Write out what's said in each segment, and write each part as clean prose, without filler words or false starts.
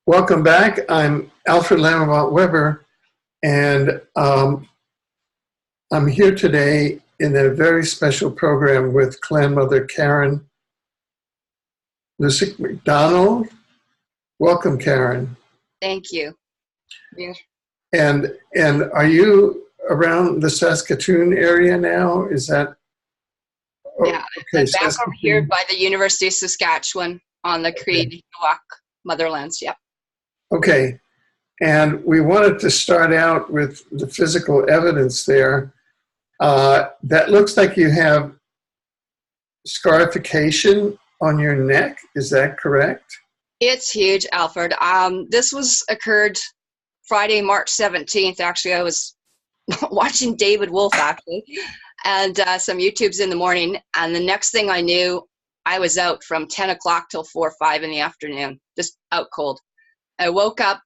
Welcome back. I'm Alfred Lambremont Webre, and I'm here today in a very special program with Clan Mother Karen MacDonald. Welcome, Karen. Thank you. Yeah. And are you around the Saskatoon area now? Is that? Yeah, okay, I'm back over here by the University of Saskatchewan on the Cree motherlands. Yep. Okay, and we wanted to start out with the physical evidence there. That looks like you have scarification on your neck. Is that correct? It's huge, Alfred. This occurred Friday, March 17th. Actually, I was watching David Wolf, actually, and some YouTubes in the morning. And the next thing I knew, I was out from 10 o'clock till 4 or 5 in the afternoon, just out cold. I woke up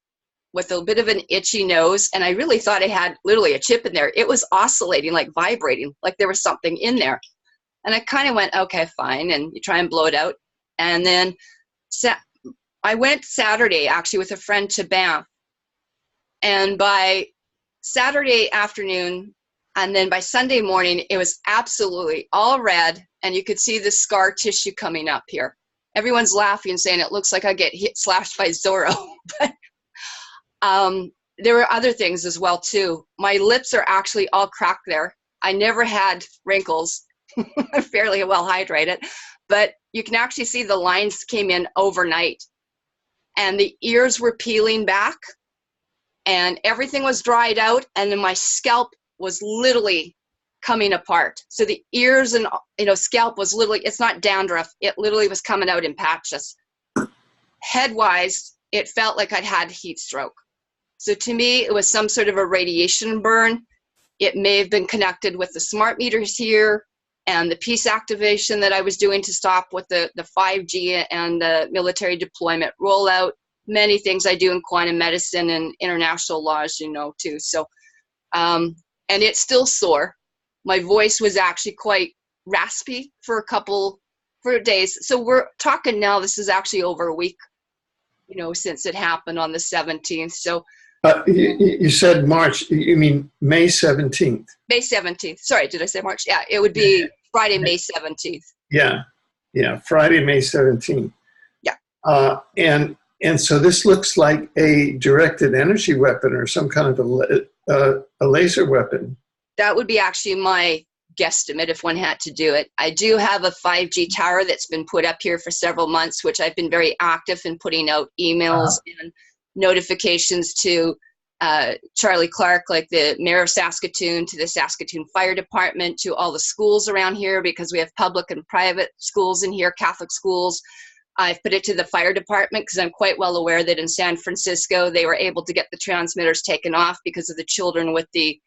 with a bit of an itchy nose, and I really thought I had literally a chip in there. It was oscillating, like vibrating, like there was something in there. And I kind of went, okay, fine, and you try and blow it out. And then I went Saturday, actually, with a friend to Banff. And by Saturday afternoon, and then by Sunday morning, it was absolutely all red, and you could see the scar tissue coming up here. Everyone's laughing, saying it looks like I get slashed by Zorro. But there were other things as well, too. My lips are actually all cracked there. I never had wrinkles. I'm fairly well hydrated. But you can actually see the lines came in overnight. And the ears were peeling back. And everything was dried out. And then my scalp was literally coming apart. So the ears and scalp was literally, it's not dandruff. It literally was coming out in patches. Head-wise, it felt like I'd had heat stroke. So to me, it was some sort of a radiation burn. It may have been connected with the smart meters here and the peace activation that I was doing to stop with the 5G and the military deployment rollout. Many things I do in quantum medicine and international law, as you know, too. So, and it's still sore. My voice was actually quite raspy for days. So we're talking now, this is actually over a week, since it happened on the 17th. So you said March, you mean May 17th? May 17th. Sorry, did I say March? Yeah, it would be Friday, May 17th. Yeah, Friday, May 17th. Yeah. And so this looks like a directed energy weapon or some kind of a laser weapon. That would be actually my guesstimate if one had to do it. I do have a 5G tower that's been put up here for several months, which I've been very active in putting out emails and notifications to Charlie Clark, like the mayor of Saskatoon, to the Saskatoon Fire Department, to all the schools around here, because we have public and private schools in here, Catholic schools. I've put it to the fire department because I'm quite well aware that in San Francisco, they were able to get the transmitters taken off because of the children with the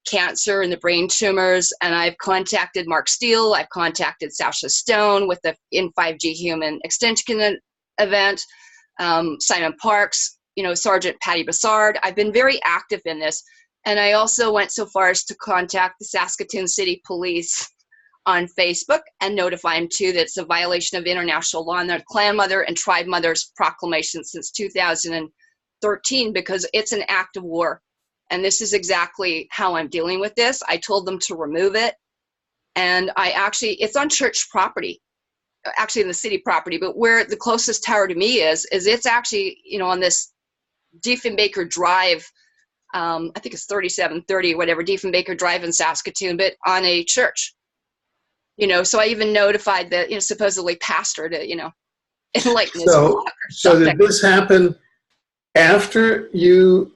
cancer and the brain tumors. And I've contacted Mark Steele. I've contacted Sasha Stone with the In 5G Human Extension event, Simon Parks, Sergeant Patty Bassard. I've been very active in this. And I also went so far as to contact the Saskatoon City Police on Facebook and notify them too that it's a violation of international law and their clan mother and tribe mother's proclamation since 2013, because it's an act of war. And this is exactly how I'm dealing with this. I told them to remove it. And it's on church property, actually in the city property, but where the closest tower to me is it's actually, on this Diefenbaker Drive. I think it's 3730, whatever, Diefenbaker Drive in Saskatoon, but on a church. So I even notified the, supposedly pastor to, enlighten his flock. So did this happen after you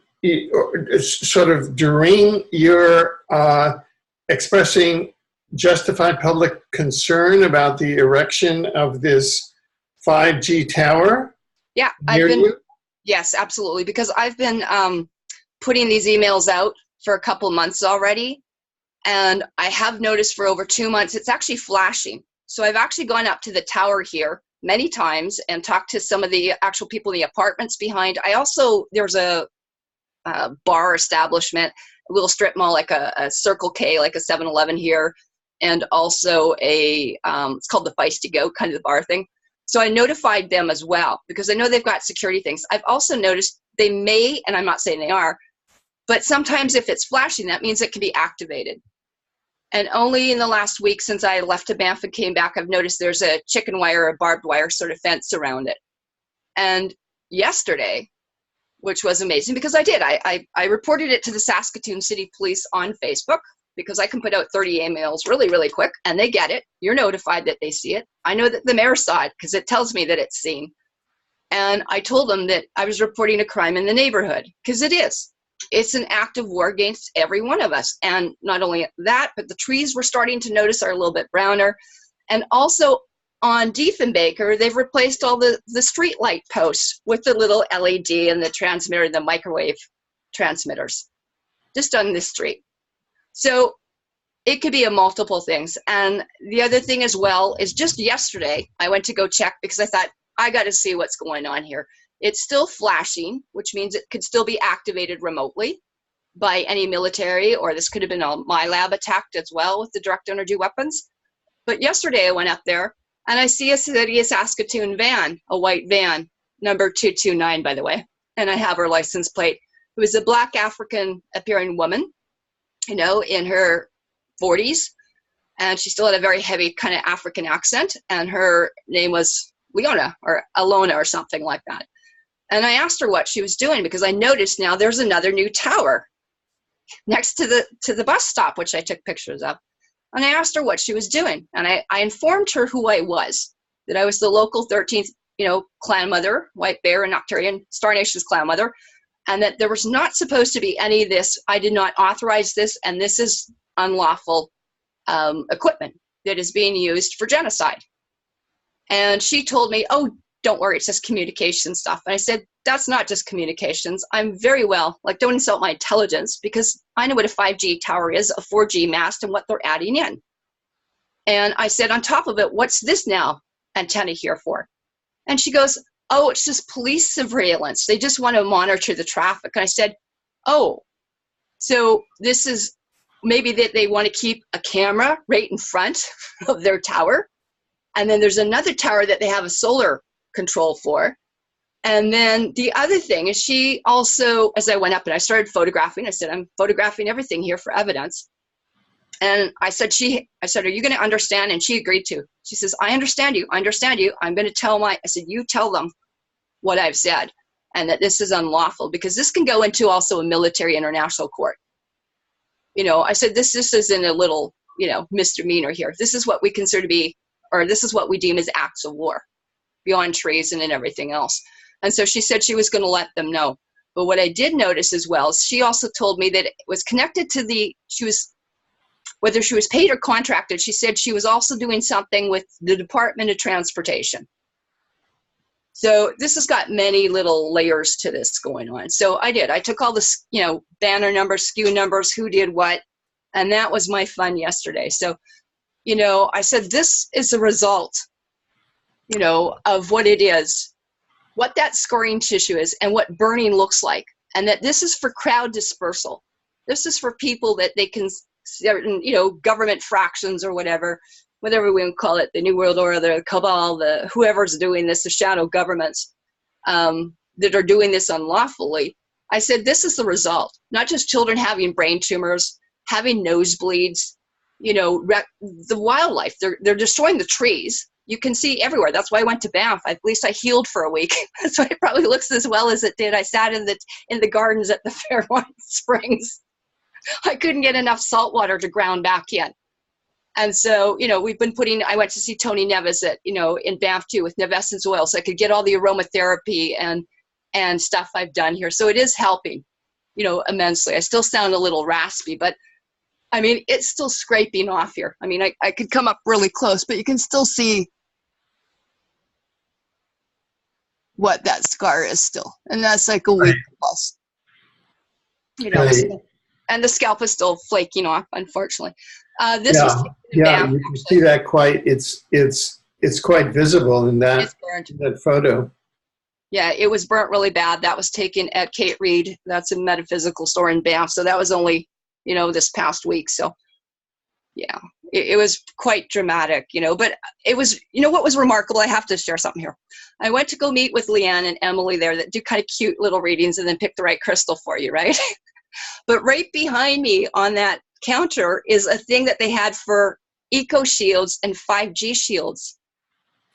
sort of during your expressing justified public concern about the erection of this 5G tower? Yeah, yes, absolutely. Because I've been putting these emails out for a couple months already. And I have noticed for over 2 months, it's actually flashing. So I've actually gone up to the tower here many times and talked to some of the actual people in the apartments behind. There's a bar establishment, a little strip mall, like a Circle K, like a 7-Eleven here. And also it's called the Feisty Goat, kind of the bar thing. So I notified them as well, because I know they've got security things. I've also noticed they may, and I'm not saying they are, but sometimes if it's flashing, that means it can be activated. And only in the last week since I left to Banff and came back, I've noticed there's a chicken wire or barbed wire sort of fence around it. And yesterday, which was amazing, because I did, I reported it to the Saskatoon City Police on Facebook, because I can put out 30 emails really, really quick, and they get it. You're notified that they see it. I know that the mayor saw it because it tells me that it's seen. And I told them that I was reporting a crime in the neighborhood, because it is. It's an act of war against every one of us. And not only that, but the trees we're starting to notice are a little bit browner. And also on Diefenbaker, they've replaced all the street light posts with the little LED and the transmitter, the microwave transmitters, just on this street. So it could be a multiple things. And the other thing as well is just yesterday, I went to go check because I thought, I got to see what's going on here. It's still flashing, which means it could still be activated remotely by any military, or this could have been a my lab attacked as well with the direct energy weapons. But yesterday I went up there and I see a City of Saskatoon van, a white van, number 229, by the way. And I have her license plate. It was a Black African appearing woman, you know, in her 40s. And she still had a very heavy kind of African accent. And her name was Leona or Alona or something like that. And I asked her what she was doing, because I noticed now there's another new tower next to the bus stop, which I took pictures of. And I asked her what she was doing. And I informed her who I was, that I was the local 13th, you know, clan mother, White Bear and Nocturian Star Nation's clan mother, and that there was not supposed to be any of this. I did not authorize this, and this is unlawful equipment that is being used for genocide. And she told me, oh, don't worry, it's just communication stuff. And I said, that's not just communications. I'm very well, like, don't insult my intelligence, because I know what a 5G tower is, a 4G mast, and what they're adding in. And I said, on top of it, what's this now antenna here for? And she goes, oh, it's just police surveillance. They just want to monitor the traffic. And I said, oh, so this is maybe that they want to keep a camera right in front of their tower. And then there's another tower that they have a solar control for. And then the other thing is, she also, as I went up and I started photographing, I said, I'm photographing everything here for evidence. And I said, are you going to understand? And she agreed to. She says, I understand you. I understand you. I'm going to tell I said, you tell them what I've said, and that this is unlawful, because this can go into also a military international court. You know, I said, this isn't a little, you know, misdemeanor here. This is what we consider to be, or this is what we deem as acts of war, beyond treason and everything else. And so she said she was going to let them know. But what I did notice as well is, she also told me that it was connected to whether she was paid or contracted, she said she was also doing something with the Department of Transportation. So this has got many little layers to this going on. So I took all the, you know, banner numbers, SKU numbers, who did what, and that was my fun yesterday. So, you know, I said, this is a result, you know, of what it is, what that scarring tissue is, and what burning looks like, and that this is for crowd dispersal. This is for people that they can, certain, you know, government fractions or whatever we want to call it, the New World Order, the cabal, the whoever's doing this, the shadow governments that are doing this unlawfully. I said, this is the result. Not just children having brain tumors, having nosebleeds, you know, the wildlife. They're destroying the trees. You can see everywhere. That's why I went to Banff. At least I healed for a week. So it probably looks as well as it did. I sat in the gardens at the Fairmont Springs. I couldn't get enough salt water to ground back in. And so, you know, I went to see Tony Neves in Banff too, with Nevescence oil, so I could get all the aromatherapy and stuff I've done here. So it is helping, you know, immensely. I still sound a little raspy, but I mean, it's still scraping off here. I mean, I could come up really close, but you can still see what that scar is still. And that's like a week plus, you know, and the scalp is still flaking off, unfortunately. This was you can see that it's quite visible in that photo. Yeah, it was burnt really bad. That was taken at Kate Reed. That's a metaphysical store in Banff. So that was only, you know, this past week. So yeah, it was quite dramatic, you know, but it was, you know, what was remarkable, I have to share something here. I went to go meet with Leanne and Emily there that do kind of cute little readings and then pick the right crystal for you, right? But right behind me on that counter is a thing that they had for eco shields and 5G shields.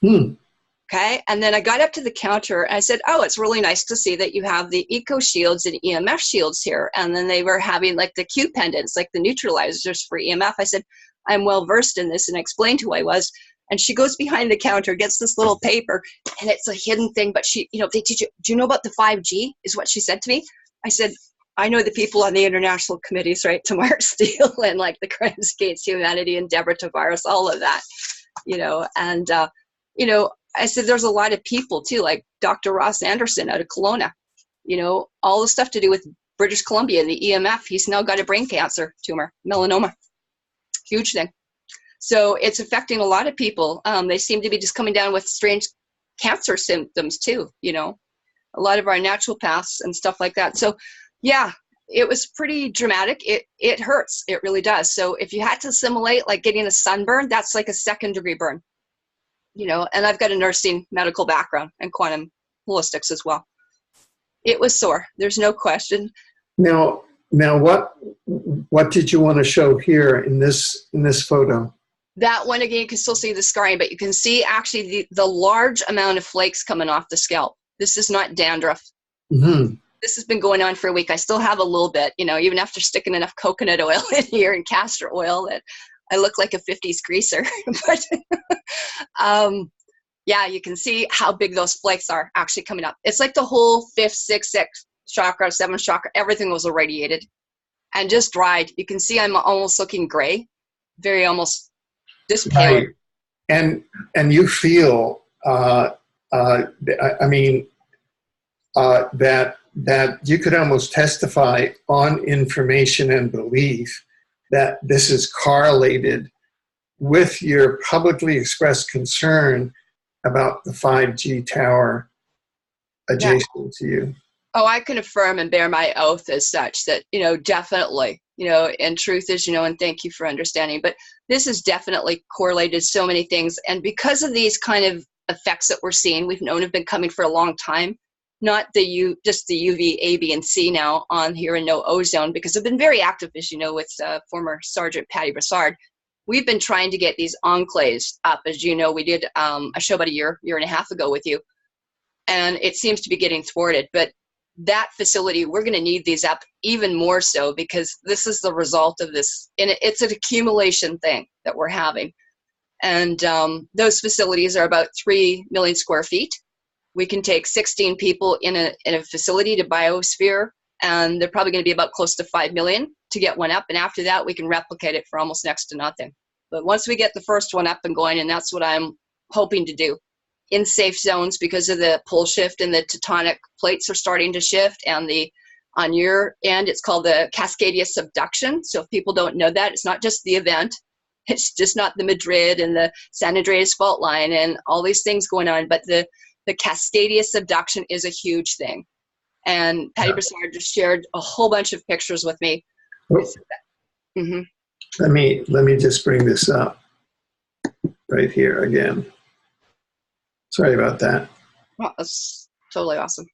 Okay. And then I got up to the counter and I said, oh, it's really nice to see that you have the eco shields and EMF shields here. And then they were having like the Q pendants, like the neutralizers for EMF. I said, I'm well versed in this, and explained who I was. And she goes behind the counter, gets this little paper, and it's a hidden thing, but she, you know, they teach you, do you know about the 5G is what she said to me. I said, I know the people on the international committees, right? Tamar Steele and like the Crimes Against Humanity and Deborah Tavares, all of that, you know. And, you know, I said, there's a lot of people too, like Dr. Ross Anderson out of Kelowna, you know, all the stuff to do with British Columbia and the EMF. He's now got a brain cancer tumor, melanoma, huge thing. So it's affecting a lot of people. They seem to be just coming down with strange cancer symptoms too, you know, a lot of our naturopaths and stuff like that. So yeah, it was pretty dramatic. It hurts. It really does. So if you had to simulate like getting a sunburn, that's like a 2nd-degree burn, you know, and I've got a nursing medical background and quantum holistics as well. It was sore. There's no question. Now what did you want to show here in this photo? That one, again, you can still see the scarring, but you can see actually the large amount of flakes coming off the scalp. This is not dandruff. Mm-hmm. This has been going on for a week. I still have a little bit, you know, even after sticking enough coconut oil in here and castor oil that I look like a 50s greaser. But yeah, you can see how big those flakes are actually coming up. It's like the whole 5th, 6th, 6th chakra, 7th chakra, everything was irradiated and just dried. You can see I'm almost looking gray, very almost just pale. Right. And you feel, I mean, that you could almost testify on information and belief that this is correlated with your publicly expressed concern about the 5G tower adjacent to you. Oh, I can affirm and bear my oath as such that, you know, definitely, you know, and truth is, you know, and thank you for understanding, but this is definitely correlated so many things. And because of these kind of effects that we're seeing, we've known have been coming for a long time, not just the UV, A, B, and C now on here in no ozone, because I've been very active, as you know, with former Sergeant Patty Brassard. We've been trying to get these enclaves up. As you know, we did a show about a year and a half ago with you, and it seems to be getting thwarted. But that facility, we're going to need these up even more so, because this is the result of this, and it's an accumulation thing that we're having. And those facilities are about 3 million square feet. We can take 16 people in a facility to biosphere, and they're probably going to be about close to 5 million to get one up. And after that, we can replicate it for almost next to nothing. But once we get the first one up and going, and that's what I'm hoping to do, in safe zones, because of the pole shift and the tectonic plates are starting to shift, and on your end, it's called the Cascadia subduction. So if people don't know that, it's not just the event. It's just not the Madrid and the San Andreas fault line and all these things going on, but the Cascadia subduction is a huge thing. And Patty Brassard just shared a whole bunch of pictures with me. Mm-hmm. Let me just bring this up right here again. Sorry about that. Oh, that's totally awesome.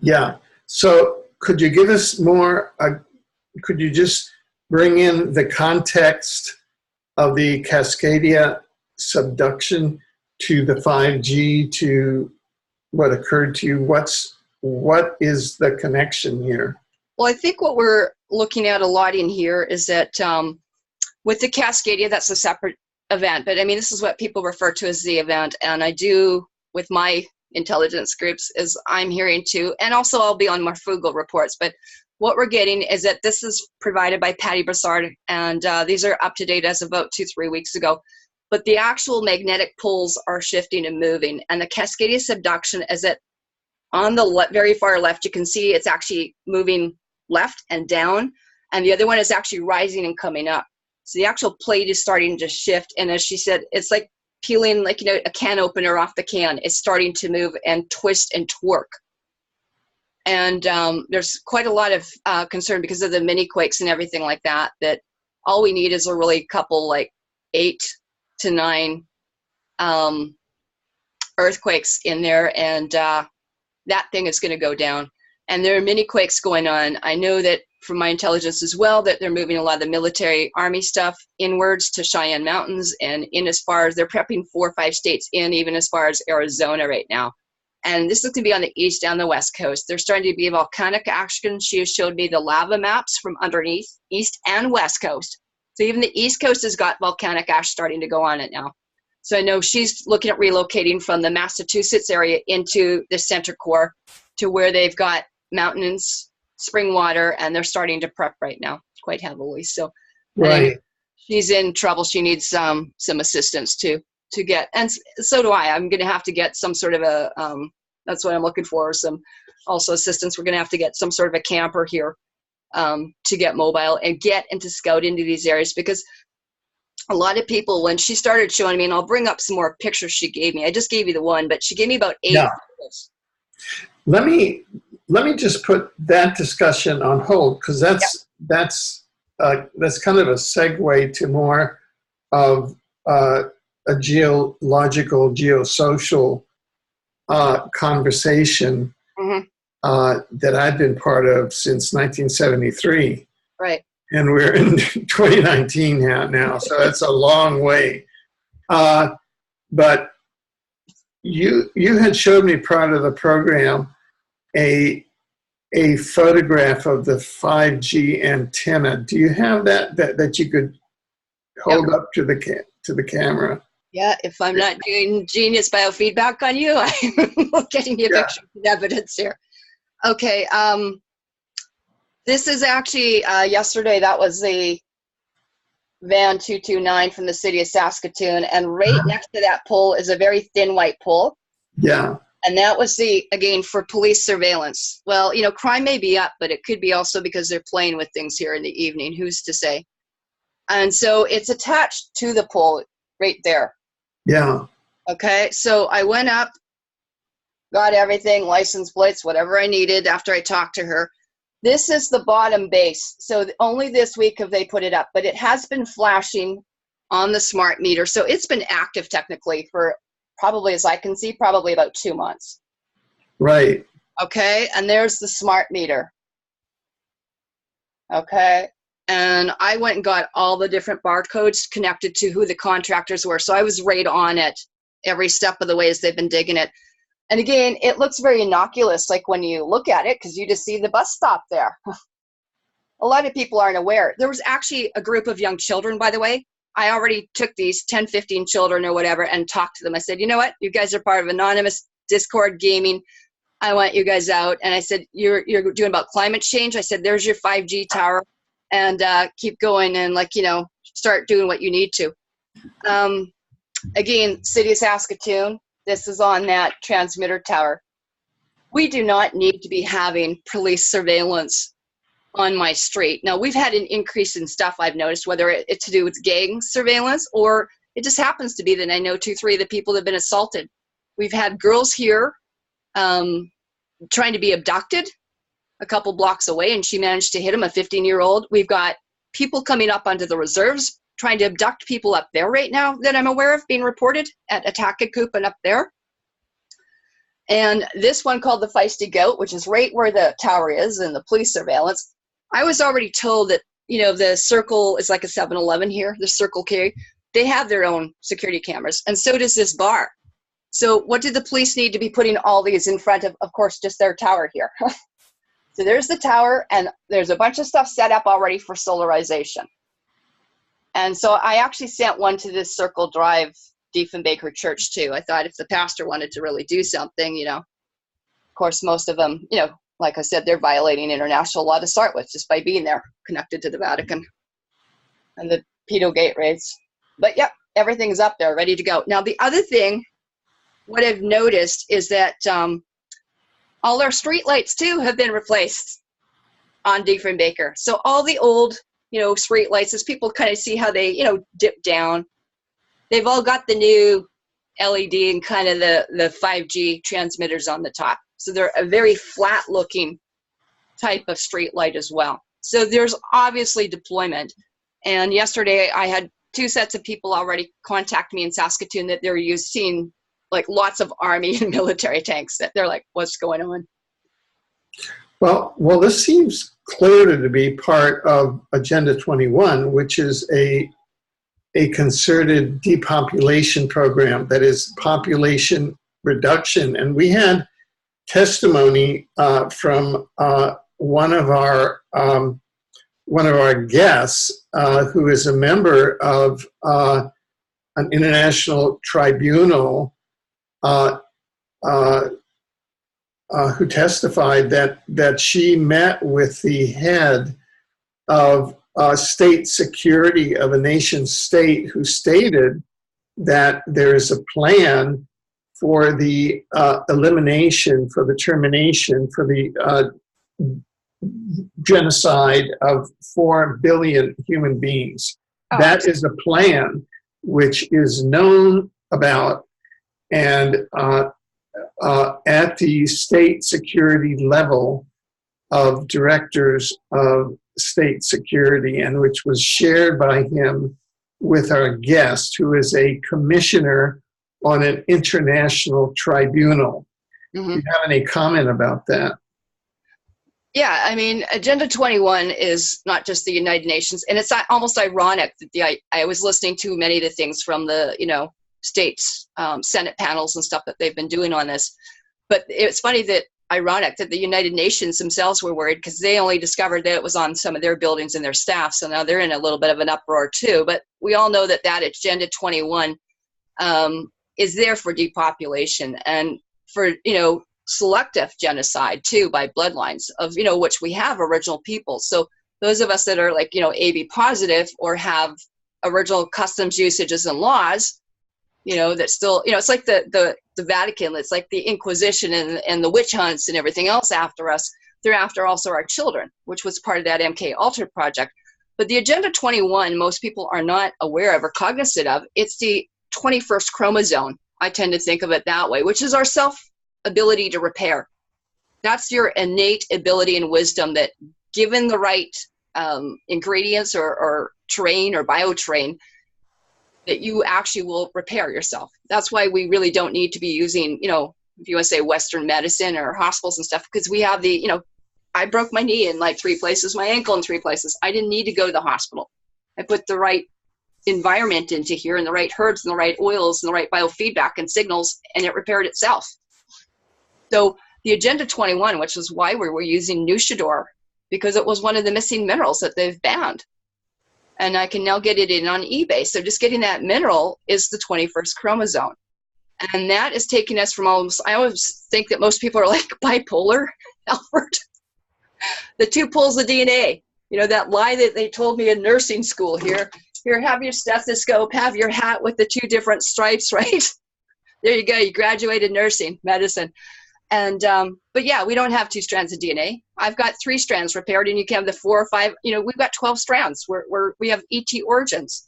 Yeah. So could you give us more, could you just bring in the context of the Cascadia subduction to the 5G, to what occurred to you? What is the connection here? Well, I think what we're looking at a lot in here is that with the Cascadia, that's a separate event. But I mean, this is what people refer to as the event. And I do, with my intelligence groups, is I'm hearing too, and also I'll be on more frugal reports. But what we're getting is that this is provided by Patty Brassard, and these are up to date as of about 2-3 weeks ago. But the actual magnetic poles are shifting and moving. And the Cascadia subduction is that on the very far left, you can see it's actually moving left and down. And the other one is actually rising and coming up. So the actual plate is starting to shift. And as she said, it's like peeling, like, you know, a can opener off the can. It's starting to move and twist and twerk. And there's quite a lot of concern because of the mini quakes and everything like that, that all we need is a really couple, like 8 to 9 earthquakes in there, and that thing is going to go down. And there are many quakes going on. I know that from my intelligence as well that they're moving a lot of the military army stuff inwards to Cheyenne Mountains and in as far as they're prepping 4 or 5 states in, even as far as Arizona right now. And this is going to be on the east and the west coast. There's starting to be volcanic action. She has showed me the lava maps from underneath east and west coast. So even the east coast has got volcanic ash starting to go on it now. So I know she's looking at relocating from the Massachusetts area into the center core to where they've got mountains, spring water, and they're starting to prep right now quite heavily. So Right. she's in trouble. She needs some assistance to get, and so do I. I'm going to have to get some sort of a, that's what I'm looking for, some also assistance. We're going to have to get some sort of a camper here to get mobile and get and to scout into these areas, because a lot of people, when she started showing me, and I'll bring up some more pictures she gave me. I just gave you the one, but she gave me about 8 photos. Let me just put that discussion on hold, because that's kind of a segue to more of a geological, geosocial conversation that I've been part of since 1973. Right. And we're in 2019 now, so it's a long way. But you had showed me prior to the program a photograph of the 5G antenna. Do you have that you could hold up to the camera? Yeah, if I'm not doing genius biofeedback on you, I'm getting you pictures of evidence here. Okay, this is actually yesterday. That was the van 229 from the city of Saskatoon, and right next to that pole is a very thin white pole. Yeah. And that was again, for police surveillance. Well, crime may be up, but it could be also because they're playing with things here in the evening. Who's to say? And so it's attached to the pole right there. Yeah. Okay, so I went up, got everything, license plates, whatever I needed after I talked to her. This is the bottom base. So only this week have they put it up, but it has been flashing on the smart meter. So it's been active technically for probably, as I can see, probably about 2 months. Right. Okay, and there's the smart meter. Okay, and I went and got all the different barcodes connected to who the contractors were. So I was right on it every step of the way as they've been digging it. And again, it looks very innocuous, like when you look at it, because you just see the bus stop there. A lot of people aren't aware. There was actually a group of young children, by the way. I already took these 10, 15 children or whatever and talked to them. I said, you know what? You guys are part of anonymous Discord gaming. I want you guys out. And I said, you're doing about climate change. I said, there's your 5G tower, and keep going and start doing what you need to. Again, City of Saskatoon, this is on that transmitter tower. We do not need to be having police surveillance on my street. Now, we've had an increase in stuff, I've noticed, whether it's to do with gang surveillance or it just happens to be that I know 2, 3 of the people that have been assaulted. We've had girls here trying to be abducted a couple blocks away, and she managed to hit him, a 15-year-old. We've got people coming up onto the reserves trying to abduct people up there right now that I'm aware of being reported at Atakakoop and up there. And this one called the Feisty Goat, which is right where the tower is and the police surveillance. I was already told that, the Circle is like a 7-Eleven here, the Circle K. They have their own security cameras, and so does this bar. So what did the police need to be putting all these in front of course, just their tower here? So there's the tower, and there's a bunch of stuff set up already for solarization. And so I actually sent one to this Circle Drive Diefenbaker Church too. I thought if the pastor wanted to really do something, of course, most of them, like I said, they're violating international law to start with just by being there, connected to the Vatican and the pedo gate raids. But yep, everything's up there, ready to go. Now, the other thing, what I've noticed is that all our street lights too have been replaced on Diefenbaker. So all the old, street lights, as people kind of see how they, dip down, they've all got the new LED and kind of the 5G transmitters on the top. So they're a very flat looking type of street light as well. So there's obviously deployment. And yesterday I had two sets of people already contact me in Saskatoon that they're using like lots of army and military tanks, that they're like, what's going on? Well, this seems clear to be part of Agenda 21, which is a concerted depopulation program, that is population reduction. And we had testimony from one of our guests, who is a member of an international tribunal, who testified that she met with the head of state security of a nation state, who stated that there is a plan for the elimination, for the termination, for the genocide of 4 billion human beings. Oh. That is a plan which is known about, and at the state security level of directors of state security, and which was shared by him with our guest, who is a commissioner on an international tribunal. Mm-hmm. Do you have any comment about that? Yeah, I mean, Agenda 21 is not just the United Nations, and it's almost ironic that I was listening to many of the things from the, states, Senate panels and stuff that they've been doing on this. But it's ironic that the United Nations themselves were worried, because they only discovered that it was on some of their buildings and their staff. So now they're in a little bit of an uproar too. But we all know that Agenda 21 is there for depopulation and for, selective genocide too, by bloodlines of, which we have original people. So those of us that are like, AB positive or have original customs, usages, and laws, that still, it's like the Vatican, it's like the Inquisition and the witch hunts and everything else after us. They're after also our children, which was part of that MK Ultra project. But the Agenda 21, most people are not aware of or cognizant of. It's the 21st chromosome. I tend to think of it that way, which is our ability to repair. That's your innate ability and wisdom that, given the right ingredients or terrain or bioterrain, that you actually will repair yourself. That's why we really don't need to be using, if you want to say Western medicine or hospitals and stuff, because we have I broke my knee in like 3 places, my ankle in 3 places. I didn't need to go to the hospital. I put the right environment into here and the right herbs and the right oils and the right biofeedback and signals, and it repaired itself. So the Agenda 21, which is why we were using NEWSIDOR, because it was one of the missing minerals that they've banned. And I can now get it in on eBay. So just getting that mineral is the 21st chromosome. And that is taking us from I always think that most people are like bipolar, Alfred. The 2 poles of DNA, that lie that they told me in nursing school here, have your stethoscope, have your hat with the 2 different stripes, right? There you go, you graduated nursing, medicine. And, but yeah, we don't have 2 strands of DNA. I've got 3 strands repaired, and you can have the 4 or 5, we've got 12 strands. We have ET origins,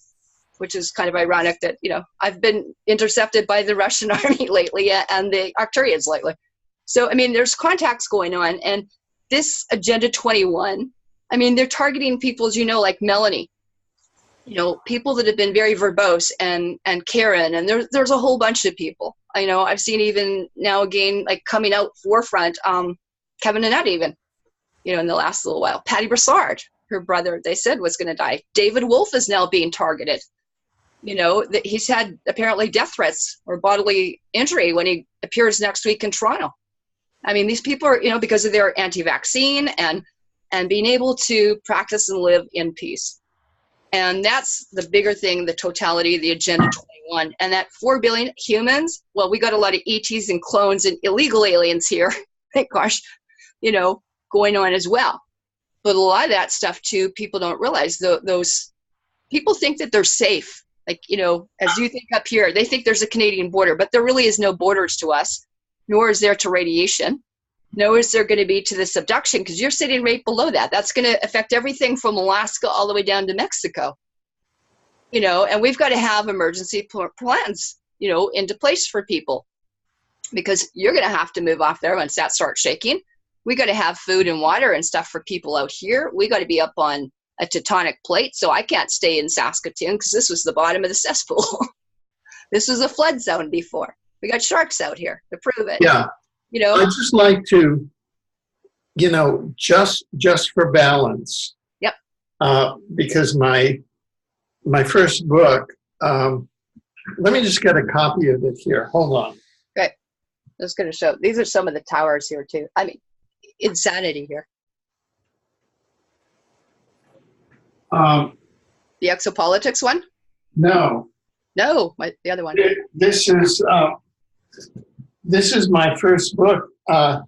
which is kind of ironic that, I've been intercepted by the Russian army lately and the Arcturians lately. So, I mean, there's contacts going on, and this Agenda 21, I mean, they're targeting people, as like Melanie, people that have been very verbose, and Karen, and there's a whole bunch of people. I've seen even now again, like coming out forefront, Kevin Annette even, in the last little while. Patty Broussard, her brother, they said was going to die. David Wolf is now being targeted. He's had apparently death threats or bodily injury when he appears next week in Toronto. I mean, these people are, because of their anti-vaccine and being able to practice and live in peace. And that's the bigger thing, the totality of the Agenda 21. And that 4 billion humans, well, we got a lot of ETs and clones and illegal aliens here, thank gosh, going on as well. But a lot of that stuff, too, people don't realize. Those people think that they're safe. Like, as you think up here, they think there's a Canadian border, but there really is no borders to us, nor is there to radiation, nor is there going to be to the subduction, because you're sitting right below that. That's going to affect everything from Alaska all the way down to Mexico. And we've got to have emergency plans, into place for people, because you're going to have to move off there once that starts shaking. We got to have food and water and stuff for people out here. We got to be up on a tectonic plate, so I can't stay in Saskatoon because this was the bottom of the cesspool. This was a flood zone before. We got sharks out here to prove it. Yeah. You know, I just like to, just for balance. Yep. Because my first book, let me just get a copy of it here. Hold on. Okay. I was going to show. These are some of the towers here too. I mean, insanity here. The Exopolitics one? No. No, the other one. This is my first book that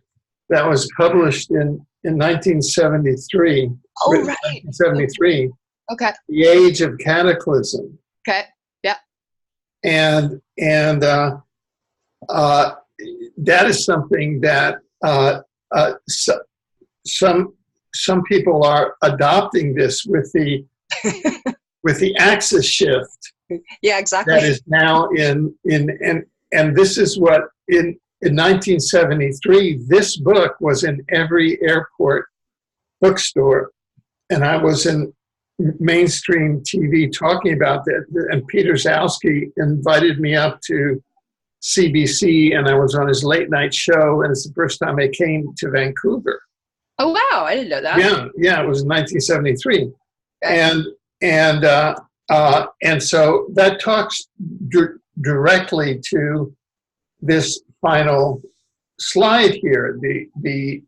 was published in 1973. Oh, Written right. 1973. Okay. The Age of Cataclysm. Okay. Yeah. And that is something that some people are adopting this with the with the axis shift. Yeah, exactly. That is now in this is what in 1973 this book was in every airport bookstore, and I was in mainstream TV talking about that, and Peter Zowski invited me up to CBC, and I was on his late night show, and it's the first time I came to Vancouver. Oh wow, I didn't know that. Yeah, it was 1973, Okay. and so that talks directly to this final slide here, the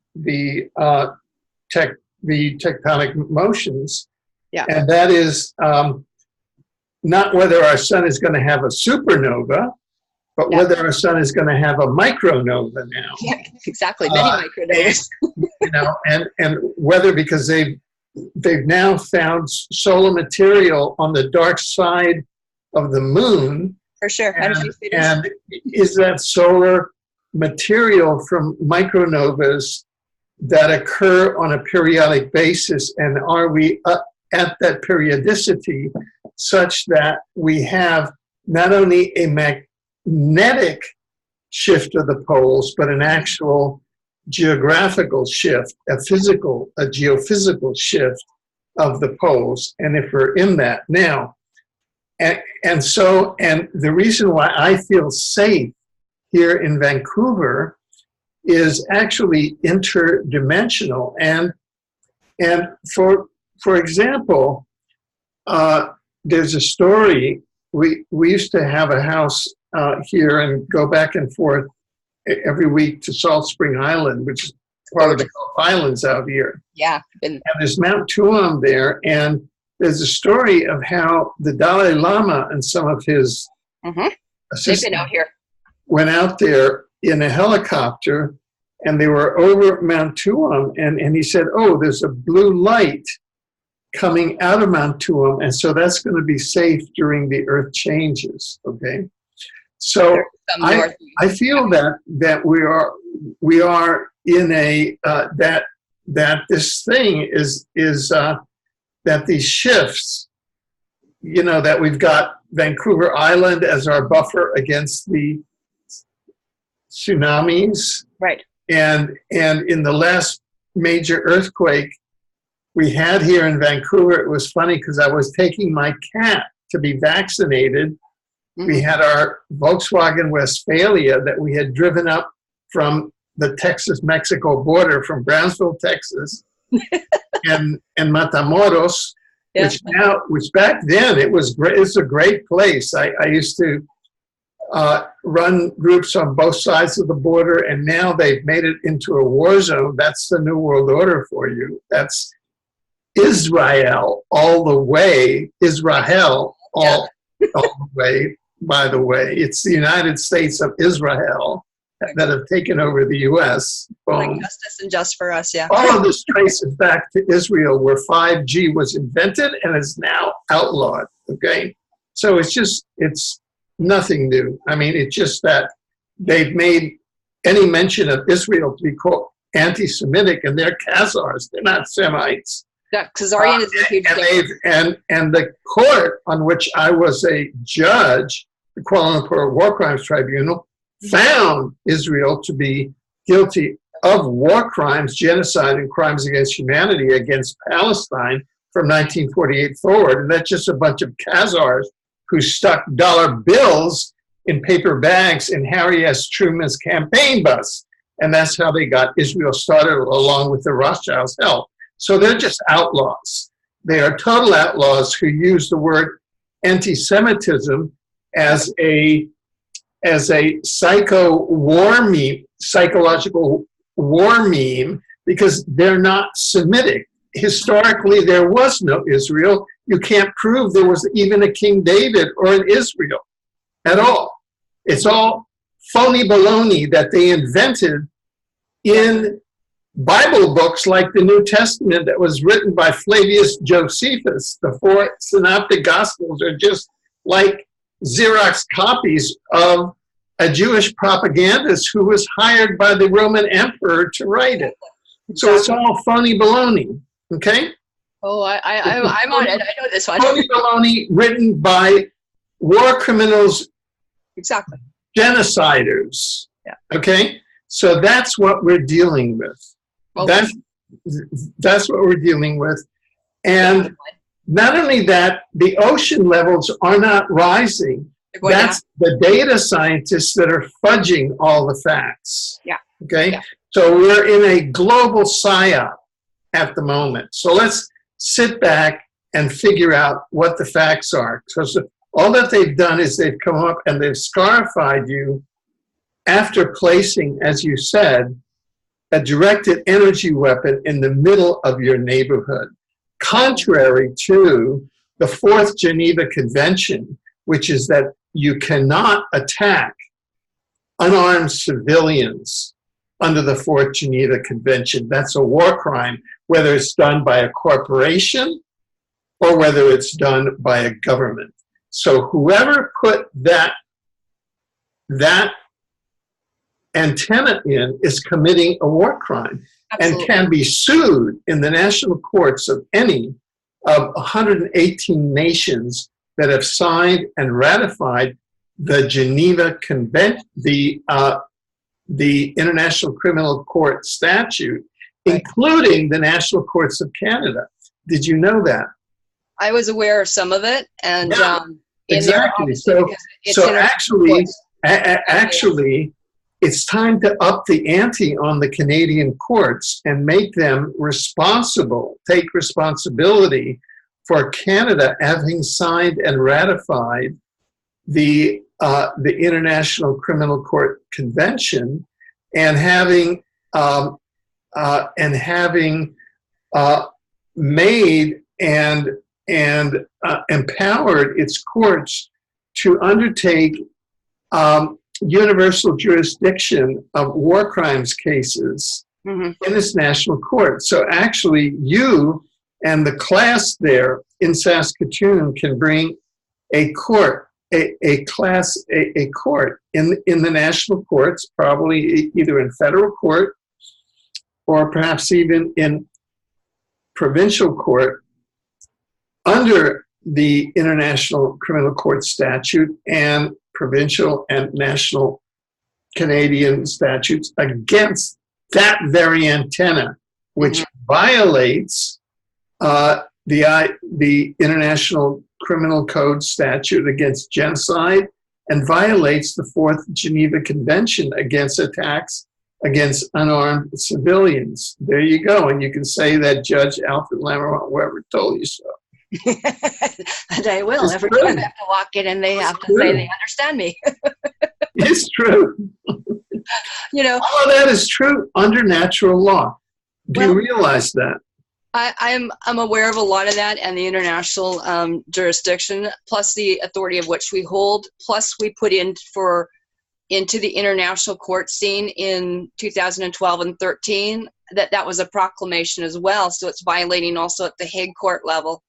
tectonic motions. Yeah. And that is not whether our sun is going to have a supernova, but whether our sun is going to have a micronova now. Yeah, exactly. Many micronovas. And whether, because they've now found solar material on the dark side of the moon. For sure. And is that solar material from micronovas that occur on a periodic basis, and are we at that periodicity such that we have not only a magnetic shift of the poles, but an actual geographical shift, a geophysical shift of the poles, and if we're in that now. And the reason why I feel safe here in Vancouver is actually interdimensional. And for example, there's a story. We used to have a house here and go back and forth every week to Salt Spring Island, which is part of the Gulf Islands out here. Yeah. And there's Mount Tuam there, and there's a story of how the Dalai Lama and some of his assistants They've been out here. went out there in a helicopter, and they were over Mount Tuam, and he said, oh, there's a blue light coming out of Mount Tuam, and so that's going to be safe during the earth changes, okay? So I feel that we are in a, that this thing is that these shifts, that we've got Vancouver Island as our buffer against the tsunamis. Right. And in the last major earthquake we had here in Vancouver, it was funny because I was taking my cat to be vaccinated. We had our Volkswagen Westphalia that we had driven up from the Texas-Mexico border from Brownsville, Texas, and Matamoros, which back then it was great. It's a great place. I used to run groups on both sides of the border, and now they've made it into a war zone. That's the New World Order for you. That's Israel all the way. Israel all the way. By the way, it's the United States of Israel that have taken over the U.S. Like justice and just for us, yeah. All of this traces back to Israel, where 5G was invented and is now outlawed, okay? So it's nothing new. I mean, it's just that they've made any mention of Israel to be called anti-Semitic, and they're Khazars, they're not Semites. Yeah, Khazarian is a huge thing. And the court on which I was a judge, the Kuala Lumpur War Crimes Tribunal, found Israel to be guilty of war crimes, genocide, and crimes against humanity against Palestine from 1948 forward. And that's just a bunch of Khazars who stuck dollar bills in paper bags in Harry S. Truman's campaign bus. And that's how they got Israel started, along with the Rothschilds' help. So they're just outlaws. They are total outlaws who use the word anti-Semitism as a psychological war meme, because they're not Semitic. Historically, there was no Israel. You can't prove there was even a King David or an Israel at all. It's all phony baloney that they invented in Bible books like the New Testament that was written by Flavius Josephus. The 4 synoptic gospels are just like Xerox copies of a Jewish propagandist who was hired by the Roman emperor to write it. So it's all phony baloney, okay? Oh, I'm on it. I know this one. Phony baloney written by war criminals, exactly, genociders, yeah. Okay? So that's what we're dealing with. Okay. That's what we're dealing with. And not only that, the ocean levels are not rising. That's the data scientists that are fudging all the facts. Yeah. Okay? Yeah. So we're in a global psyop at the moment. So let's sit back and figure out what the facts are. Because all that they've done is they've come up and they've scarified you after placing, as you said, a directed energy weapon in the middle of your neighborhood, contrary to the 4th Geneva Convention, which is that you cannot attack unarmed civilians under the 4th Geneva Convention. That's a war crime, whether it's done by a corporation or whether it's done by a government. So whoever put that antenna in is committing a war crime. Absolutely. And can be sued in the national courts of any of 118 nations that have signed and ratified the Geneva Convention, the International Criminal Court statute, including the national courts of Canada. Did you know that? I was aware of some of it, and yeah, exactly. So actually, it's time to up the ante on the Canadian courts and make them responsible, take responsibility for Canada having signed and ratified the International Criminal Court Convention and having made and empowered its courts to undertake universal jurisdiction of war crimes cases in this national court. So actually, you and the class there in Saskatoon can bring a court, a court in the national courts, probably either in federal court or perhaps even in provincial court under the International Criminal Court statute and provincial and national Canadian statutes against that very antenna, which violates the International Criminal Code statute against genocide and violates the 4th Geneva Convention against attacks against unarmed civilians. There you go. And you can say that Judge Alfred Lambremont Webre told you so. And I will. Every time I have to walk in and they have to say they understand me. It's true. You know, all of that is true under natural law. Do you realize that? I'm aware of a lot of that and the international jurisdiction, plus the authority of which we hold, plus we put into the international court scene in 2012 and 13, that was a proclamation as well. So it's violating also at the Hague court level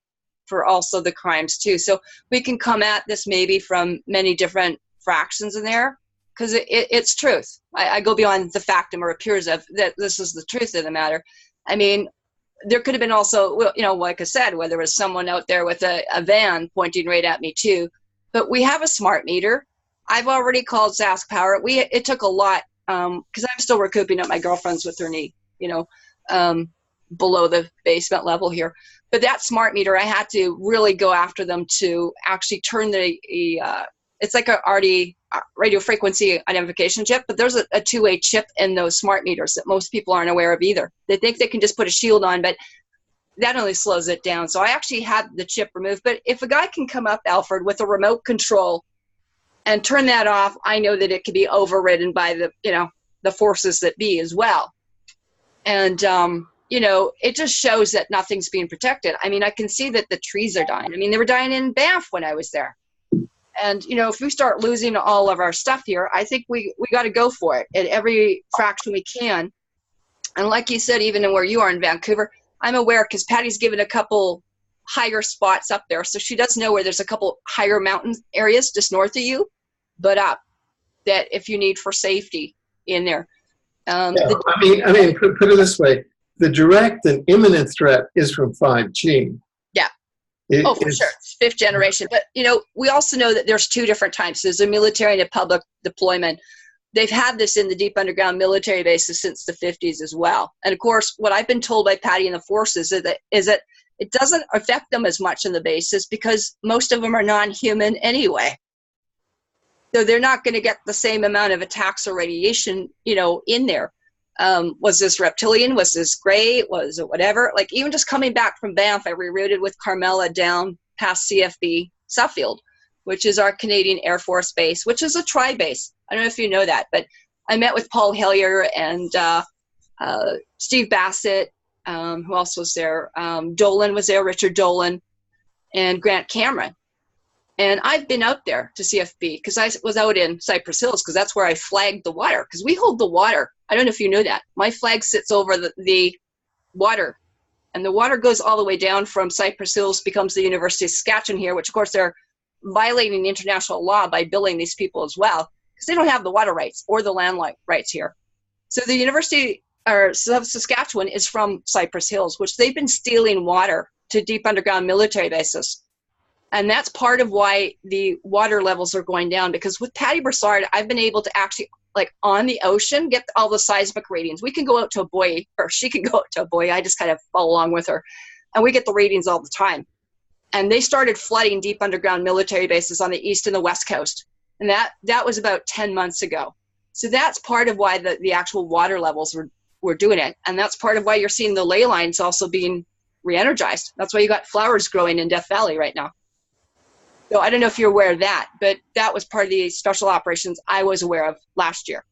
for also the crimes too. So we can come at this maybe from many different fractions in there, because it's truth. I go beyond the factum or appears of that this is the truth of the matter. I mean, there could have been also, you know, like I said, whether it was someone out there with a van pointing right at me too, but we have a smart meter. I've already called Sask Power. It took a lot because I'm still recouping up my girlfriend's with her knee, you know. below the basement level here. But that smart meter, I had to really go after them to actually turn the, it's like a RD, radio frequency identification chip, but there's a two-way chip in those smart meters that most people aren't aware of either. They think they can just put a shield on, but that only slows it down. So I actually had the chip removed. But if a guy can come up, Alfred, with a remote control and turn that off, I know that it can be overridden by the, you know, the forces that be as well. And, you know, it just shows that nothing's being protected. I mean, I can see that the trees are dying. I mean, they were dying in Banff when I was there. And, you know, if we start losing all of our stuff here, I think we got to go for it at every fraction we can. And like you said, even in where you are in Vancouver, I'm aware because Patty's given a couple higher spots up there. So she does know where there's a couple higher mountain areas just north of you, but up, that if you need for safety in there. Yeah, I mean, put it this way: the direct and imminent threat is from 5G. Yeah. Oh, for sure, it's 5th generation. But you know, we also know that there's two different types. There's a military and a public deployment. They've had this in the deep underground military bases since the 50s as well. And of course, what I've been told by Patty and the forces is that it doesn't affect them as much in the bases because most of them are non-human anyway. So they're not going to get the same amount of attacks or radiation, you know, in there. Was this reptilian? Was this gray? Was it whatever? Like even just coming back from Banff, I rerouted with Carmela down past CFB Suffield, which is our Canadian Air Force base, which is a tri-base. I don't know if you know that, but I met with Paul Hellyer and Steve Bassett, who else was there? Dolan was there, Richard Dolan, and Grant Cameron. And I've been out there to CFB because I was out in Cypress Hills because that's where I flagged the water because we hold the water. I don't know if you know that. My flag sits over the water, and the water goes all the way down from Cypress Hills, becomes the University of Saskatchewan here, which of course they're violating international law by billing these people as well because they don't have the water rights or the land rights here. So the University of Saskatchewan is from Cypress Hills, which they've been stealing water to deep underground military bases. And that's part of why the water levels are going down because with Patty Broussard, I've been able to actually, like on the ocean, get all the seismic readings. We can go out to a buoy, or she can go out to a buoy. I just kind of follow along with her. And we get the readings all the time. And they started flooding deep underground military bases on the east and the west coast. And that was about 10 months ago. So that's part of why the actual water levels were doing it. And that's part of why you're seeing the ley lines also being re-energized. That's why you got flowers growing in Death Valley right now. So I don't know if you're aware of that, but that was part of the special operations I was aware of last year.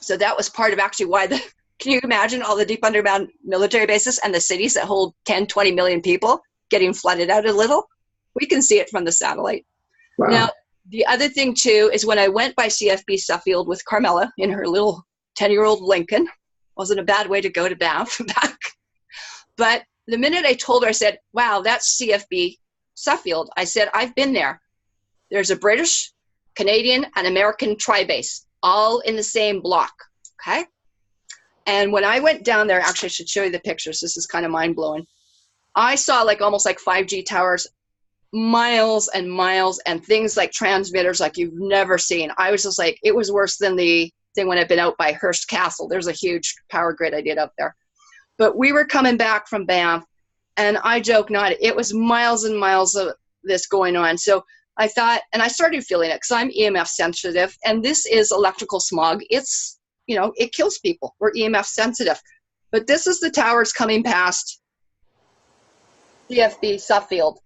So that was part of actually why can you imagine all the deep underground military bases and the cities that hold 10, 20 million people getting flooded out a little? We can see it from the satellite. Wow. Now, the other thing too is when I went by CFB Suffield with Carmela in her little 10-year-old Lincoln, wasn't a bad way to go to Banff back. But the minute I told her, I said, wow, that's CFB Suffield. I said, I've been there. There's a British, Canadian, and American tri-base, all in the same block, okay? And when I went down there, actually I should show you the pictures. This is kind of mind-blowing. I saw like almost like 5G towers, miles and miles, and things like transmitters like you've never seen. I was just like, it was worse than the thing when I've been out by Hearst Castle. There's a huge power grid I did up there. But we were coming back from Banff, and I joke not, it was miles and miles of this going on. So I thought, and I started feeling it because I'm EMF sensitive, and this is electrical smog. It's, you know, it kills people. We're EMF sensitive. But this is the towers coming past CFB Suffield.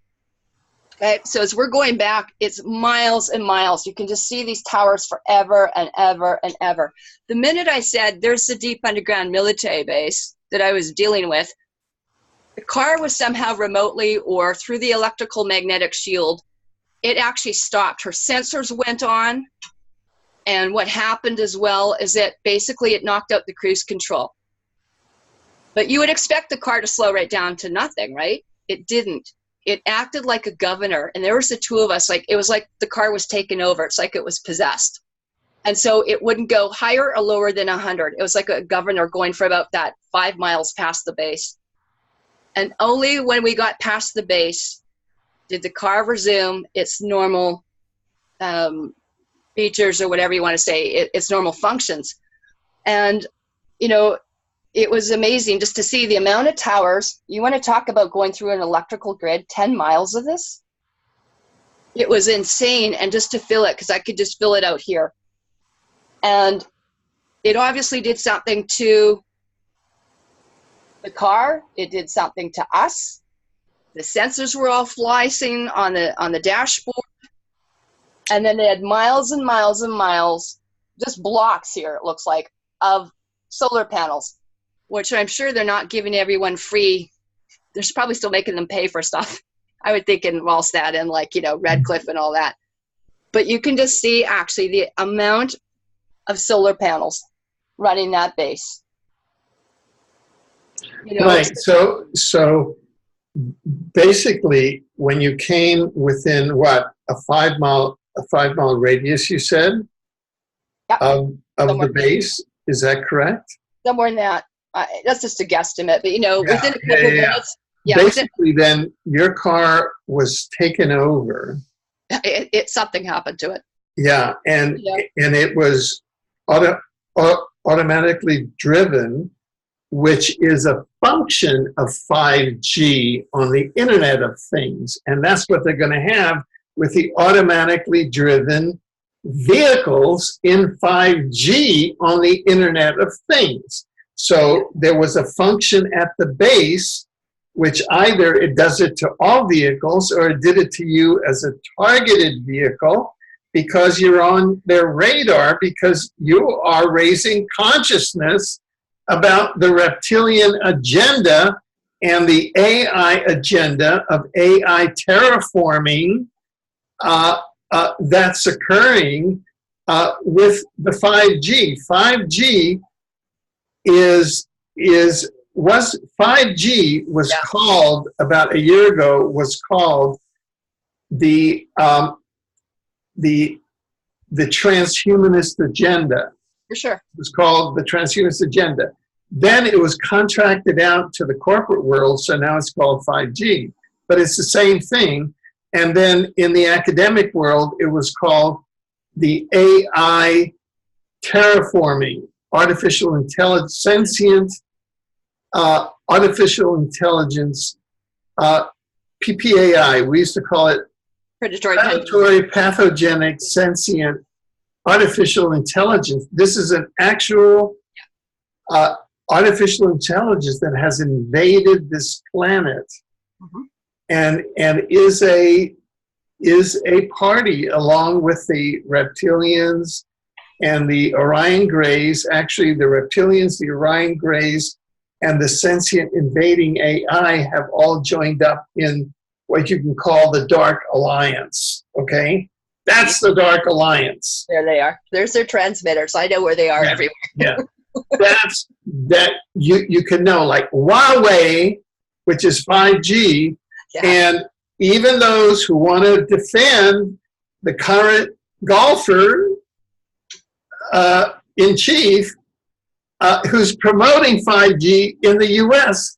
Okay, so as we're going back, it's miles and miles. You can just see these towers forever and ever and ever. The minute I said there's the deep underground military base that I was dealing with, the car was somehow remotely or through the electrical magnetic shield, it actually stopped. Her sensors went on, and what happened as well is that basically it knocked out the cruise control. But you would expect the car to slow right down to nothing, right? It didn't. It acted like a governor, and there was the two of us, like it was like the car was taken over. It's like it was possessed. And so it wouldn't go higher or lower than 100. It was like a governor going for about that 5 miles past the base. And only when we got past the base did the car resume its normal features, or whatever you want to say, its normal functions. And, you know, it was amazing just to see the amount of towers. You want to talk about going through an electrical grid, 10 miles of this? It was insane. And just to feel it, because I could just feel it out here. And it obviously did something to the car. It did something to us. The sensors were all flashing on the dashboard. And then they had miles and miles and miles, just blocks here, it looks like, of solar panels, which I'm sure they're not giving everyone free. They're probably still making them pay for stuff. I would think in Wallstad and like, Redcliffe and all that. But you can just see actually the amount of solar panels running that base. Right. So basically, when you came within what, a 5 mile radius, you said, yep. of the base, is that correct? Somewhere in that. That's just a guesstimate, but within a couple of minutes. Yeah, basically, then your car was taken over. Something happened to it. Yeah, and it was automatically driven, which is a function of 5G on the Internet of Things. And that's what they're going to have with the automatically driven vehicles in 5G on the Internet of Things. So there was a function at the base, which either it does it to all vehicles or it did it to you as a targeted vehicle because you're on their radar, because you are raising consciousness about the reptilian agenda and the AI agenda of AI terraforming that's occurring with the 5G. 5G was called about a year ago, was called the transhumanist agenda. For sure. It was called the transhumanist agenda. Then it was contracted out to the corporate world, so now it's called 5G. But it's the same thing. And then in the academic world, it was called the AI terraforming, artificial intelligence, sentient artificial intelligence, PPAI. We used to call it predatory, pathogenic, sentient, artificial intelligence. This is an actual artificial intelligence that has invaded this planet, and is a party along with the reptilians and the Orion Greys. Actually, the reptilians, the Orion Greys, and the sentient invading AI have all joined up in what you can call the Dark Alliance. Okay, that's the Dark Alliance. There they are. There's their transmitters. I know where they are everywhere. Yeah, that you can know, like Huawei, which is 5G, and even those who want to defend the current golfer in chief, who's promoting 5G in the US,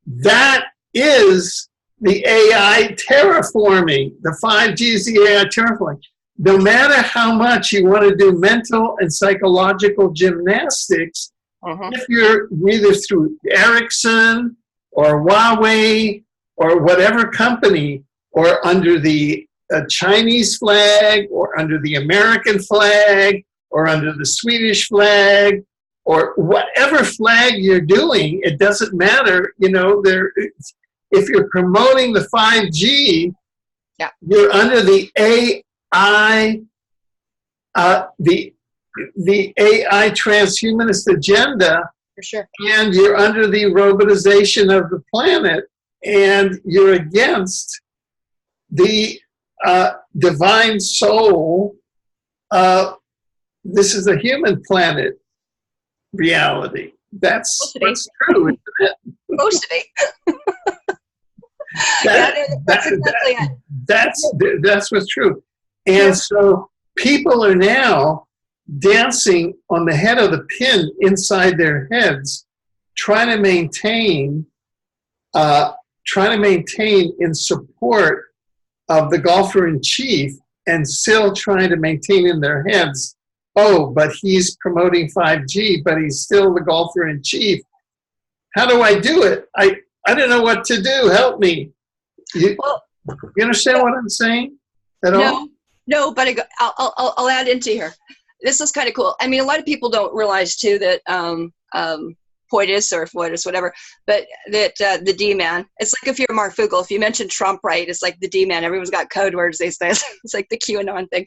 that is the AI terraforming. The 5G is the AI terraforming. No matter how much you want to do mental and psychological gymnastics, if you're either through Ericsson or Huawei or whatever company, or under the Chinese flag, or under the American flag, or under the Swedish flag, or whatever flag you're doing, it doesn't matter. If you're promoting the 5G, you're under the AI, the AI transhumanist agenda, for sure, and you're under the robotization of the planet, and you're against the divine soul. This is a human planet reality. That's true, isn't it? Supposed to be. That's exactly it. That's what's true. And so people are now dancing on the head of the pin inside their heads, trying to maintain in support of the golfer in chief, and still trying to maintain in their heads, oh, but he's promoting 5G, but he's still the golfer in chief. how do I do it? I don't know what to do. Help me. You understand what I'm saying at all? No, but I'll add into here. This is kind of cool. I mean, a lot of people don't realize too that Poitus or Foitus, whatever, but that the D-man, it's like if you're Mark Fugel, if you mention Trump, right, it's like the D-man. Everyone's got code words these days. It's like the QAnon thing.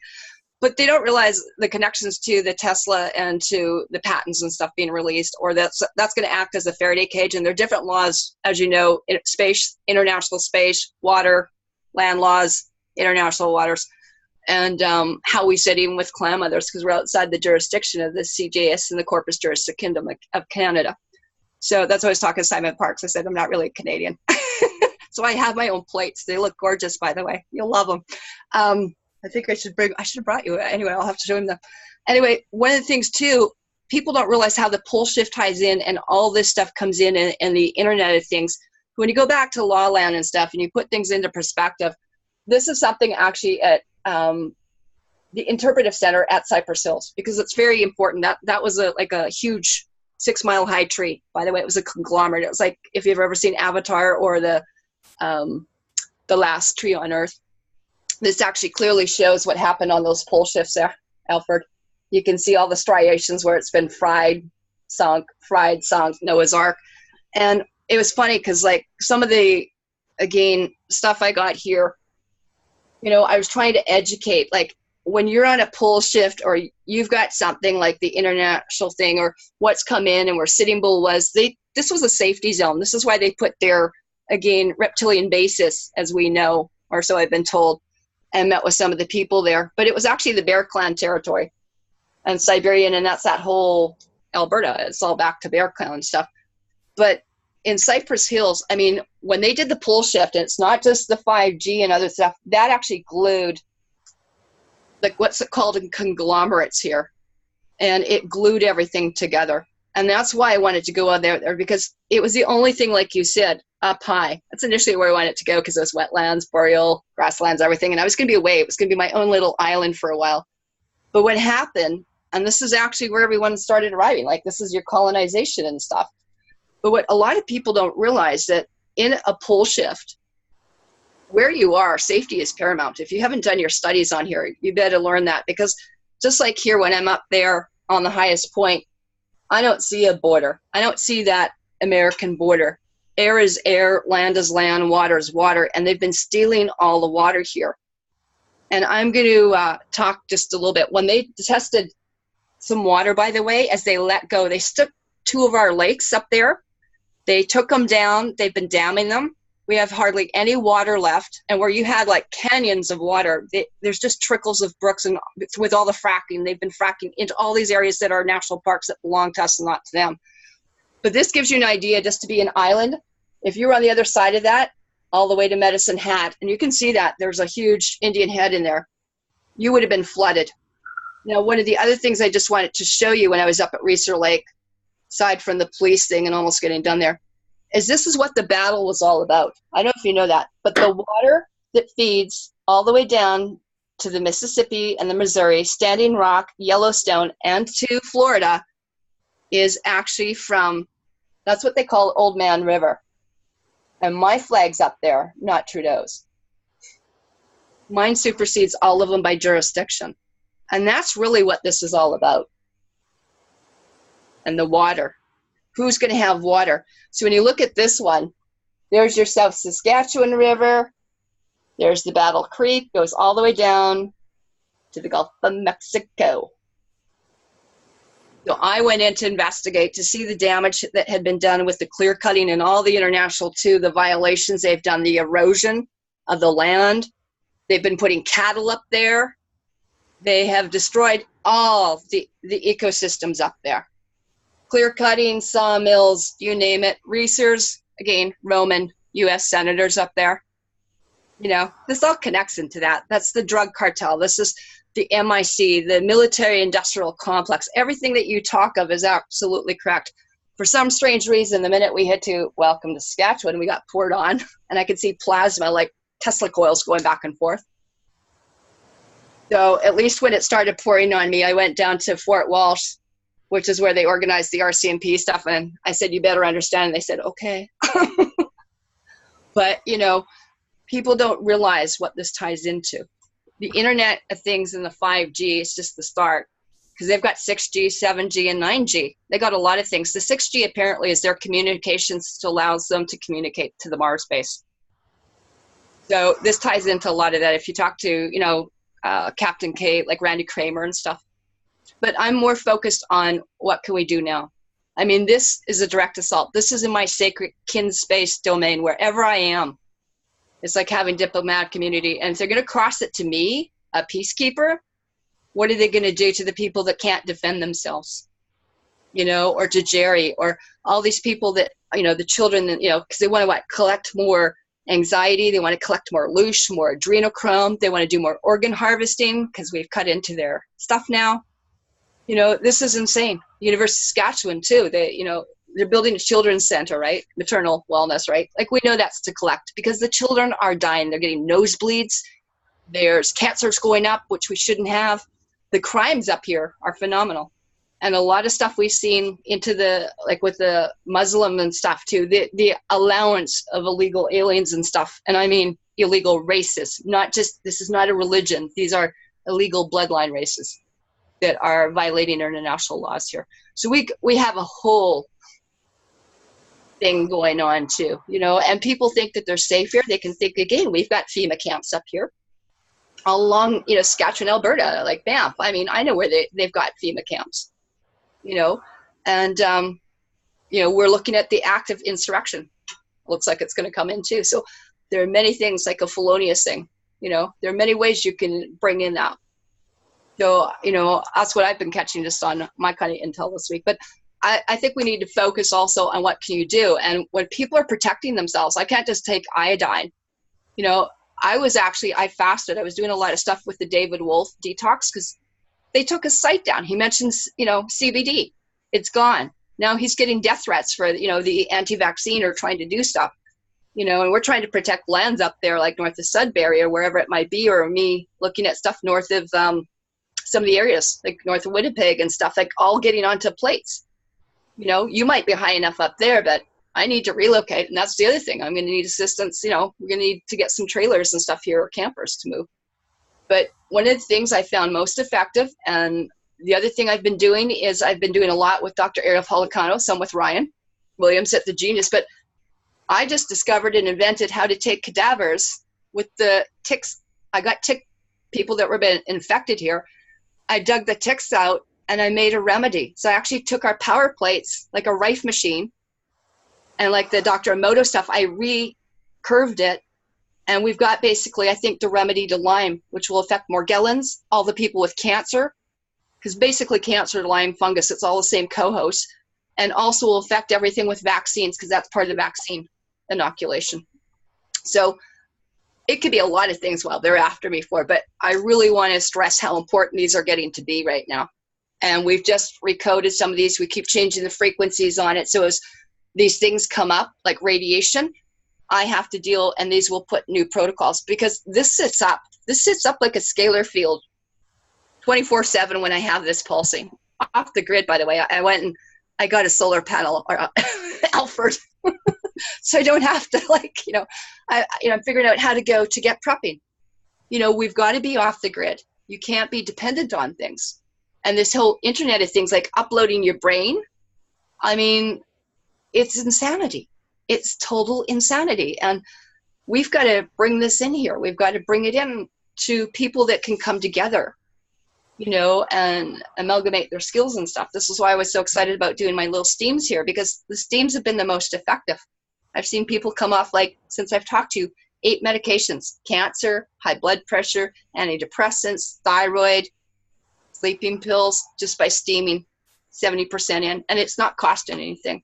But they don't realize the connections to the Tesla and to the patents and stuff being released, or that's going to act as a Faraday cage. And there are different laws, as you know, space, international space, water, land laws, international waters, and how we said even with clam others, because we're outside the jurisdiction of the CJS and the Corpus Juristic Kingdom of Canada. So that's why I was talking to Simon Parks. I said, I'm not really Canadian. So I have my own plates. They look gorgeous, by the way. You'll love them. I think I should have brought you. Anyway, I'll have to show him them. Anyway, one of the things too, people don't realize how the pole shift ties in and all this stuff comes in and the Internet of Things. When you go back to law land and stuff and you put things into perspective, this is something actually at the Interpretive Center at Cypress Hills, because it's very important. That was like a huge 6-mile-high tree. By the way, it was a conglomerate. It was like if you've ever seen Avatar or the last tree on Earth. This actually clearly shows what happened on those pole shifts there, Alfred. You can see all the striations where it's been fried, sunk, Noah's Ark. And it was funny because like some of the, again, stuff I got here, you know, I was trying to educate, like when you're on a pole shift or you've got something like the international thing or what's come in and where Sitting Bull was, this was a safety zone. This is why they put their, again, reptilian basis, as we know, or so I've been told, and met with some of the people there. But it was actually the Bear Clan territory and Siberian, and that's that whole Alberta. It's all back to Bear Clan stuff. But in Cypress Hills, I mean, when they did the pole shift, and it's not just the 5G and other stuff, that actually glued, like what's it called in conglomerates here, and it glued everything together. And that's why I wanted to go on there, because it was the only thing, like you said, up high. That's initially where I wanted to go, because it was wetlands, boreal, grasslands, everything. And I was going to be away. It was going to be my own little island for a while. But what happened, and this is actually where everyone started arriving, like this is your colonization and stuff. But what a lot of people don't realize, that in a pole shift, where you are, safety is paramount. If you haven't done your studies on here, you better learn that, because just like here, when I'm up there on the highest point, I don't see a border. I don't see that American border. Air is air, land is land, water is water, and they've been stealing all the water here. And I'm going to talk just a little bit. When they tested some water, by the way, as they let go, they took 2 of our lakes up there. They took them down. They've been damming them. We have hardly any water left. And where you had like canyons of water, there's just trickles of brooks. And with all the fracking, they've been fracking into all these areas that are national parks that belong to us and not to them. But this gives you an idea, just to be an island. If you were on the other side of that, all the way to Medicine Hat, and you can see that there's a huge Indian head in there, you would have been flooded. Now, one of the other things I just wanted to show you when I was up at Reeser Lake, aside from the police thing and almost getting done there, is this is what the battle was all about. I don't know if you know that, but the water that feeds all the way down to the Mississippi and the Missouri, Standing Rock, Yellowstone, and to Florida is actually from, that's what they call Old Man River. And my flag's up there, not Trudeau's. Mine supersedes all of them by jurisdiction. And that's really what this is all about. And the water. Who's going to have water? So when you look at this one, there's your South Saskatchewan River. There's the Battle Creek, goes all the way down to the Gulf of Mexico. So I went in to investigate to see the damage that had been done with the clear cutting and all the international too, the violations they've done, the erosion of the land. They've been putting cattle up there. They have destroyed all the ecosystems up there. Clear cutting, sawmills, you name it. Reesers, again, Roman U.S. senators up there. You know, this all connects into that. That's the drug cartel. This is the MIC, the military-industrial complex. Everything that you talk of is absolutely correct. For some strange reason, the minute we hit to welcome to Saskatchewan, we got poured on, and I could see plasma like Tesla coils going back and forth. So at least when it started pouring on me, I went down to Fort Walsh which is where they organized the RCMP stuff. And I said, you better understand. And they said, okay. But, you know, people don't realize what this ties into. The Internet of Things and the 5G is just the start, because they've got 6G, 7G, and 9G. They got a lot of things. The 6G apparently is their communications that allows them to communicate to the Mars base. So this ties into a lot of that. If you talk to, you know, Captain K, like Randy Kramer and stuff. But I'm more focused on what can we do now. I mean, this is a direct assault. This is in my sacred kin space domain, wherever I am. It's like having diplomatic community. And if they're going to cross it to me, a peacekeeper, what are they going to do to the people that can't defend themselves? You know, or to Jerry, or all these people that, you know, the children, that, you know, because they want to collect more anxiety. They want to collect more loosh, more adrenochrome. They want to do more organ harvesting because we've cut into their stuff now. You know, this is insane. University of Saskatchewan too. They, you know, they're building a children's center, right? Maternal wellness, right? Like, we know that's to collect because the children are dying. They're getting nosebleeds. There's cancers going up, which we shouldn't have. The crimes up here are phenomenal. And a lot of stuff we've seen into the, like with the Muslim and stuff too, the allowance of illegal aliens and stuff. And I mean illegal races, not just, this is not a religion. These are illegal bloodline races that are violating international laws here. So we have a whole thing going on too, you know, and people think that they're safe here. They can think, again, we've got FEMA camps up here all along, you know, Saskatchewan, Alberta, like Banff. I mean, I know where they've got FEMA camps, you know, and, you know, we're looking at the active insurrection. Looks like it's going to come in too. So there are many things, like a felonious thing, you know, there are many ways you can bring in that. So, you know, that's what I've been catching just on my kind of intel this week. But I think we need to focus also on what can you do. And when people are protecting themselves, I can't just take iodine. You know, I fasted. I was doing a lot of stuff with the David Wolf detox because they took his site down. He mentions, you know, CBD. It's gone. Now he's getting death threats for, you know, the anti-vaccine or trying to do stuff. You know, and we're trying to protect lands up there like north of Sudbury or wherever it might be, or me looking at stuff north of some of the areas like north of Winnipeg and stuff, like all getting onto plates. You know, you might be high enough up there, but I need to relocate. And that's the other thing. I'm going to need assistance. You know, we're going to need to get some trailers and stuff here or campers to move. But one of the things I found most effective, and the other thing I've been doing is I've been doing a lot with Dr. Ariel Policano, some with Ryan Williams at the Genius. But I just discovered and invented how to take cadavers with the ticks. I got tick people that were been infected here. I dug the ticks out and I made a remedy. So I actually took our power plates, like a Rife machine, and like the Dr. Emoto stuff, I recurved it. And we've got basically, I think, the remedy to Lyme, which will affect Morgellons, all the people with cancer, because basically cancer, Lyme, fungus, it's all the same co-host, and also will affect everything with vaccines, because that's part of the vaccine inoculation. So it could be a lot of things while they're after me for, but I really want to stress how important these are getting to be right now. And we've just recoded some of these. We keep changing the frequencies on it. So as these things come up, like radiation, I have to deal, and these will put new protocols, because this sits up like a scalar field 24/7 when I have this pulsing off the grid. By the way, I went and I got a solar panel, or Alfred, so I don't have to, like, you know, I'm figuring out how to go to get prepping. You know, we've got to be off the grid. You can't be dependent on things. And this whole internet of things, like uploading your brain, I mean, it's insanity. It's total insanity. And we've got to bring this in here. We've got to bring it in to people that can come together, you know, and amalgamate their skills and stuff. This is why I was so excited about doing my little steams here, because the steams have been the most effective. I've seen people come off, like, since I've talked to you, 8 medications: cancer, high blood pressure, antidepressants, thyroid, sleeping pills, just by steaming 70% in. And it's not costing anything,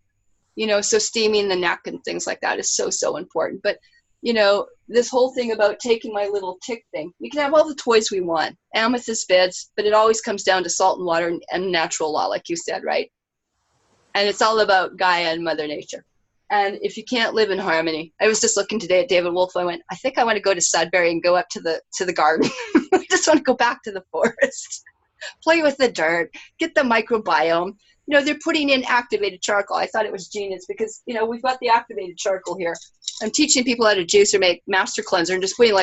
you know, so steaming the neck and things like that is so, so important. But, you know, this whole thing about taking my little tick thing, we can have all the toys we want, amethyst beds, but it always comes down to salt and water and natural law, like you said, right? And it's all about Gaia and Mother Nature. And if you can't live in harmony, I was just looking today at David Wolf. I went, I think I want to go to Sudbury and go up to the garden. I just want to go back to the forest, play with the dirt, get the microbiome, they're putting in activated charcoal. I thought it was genius because, we've got the activated charcoal here. I'm teaching people how to juice or make master cleanser and just putting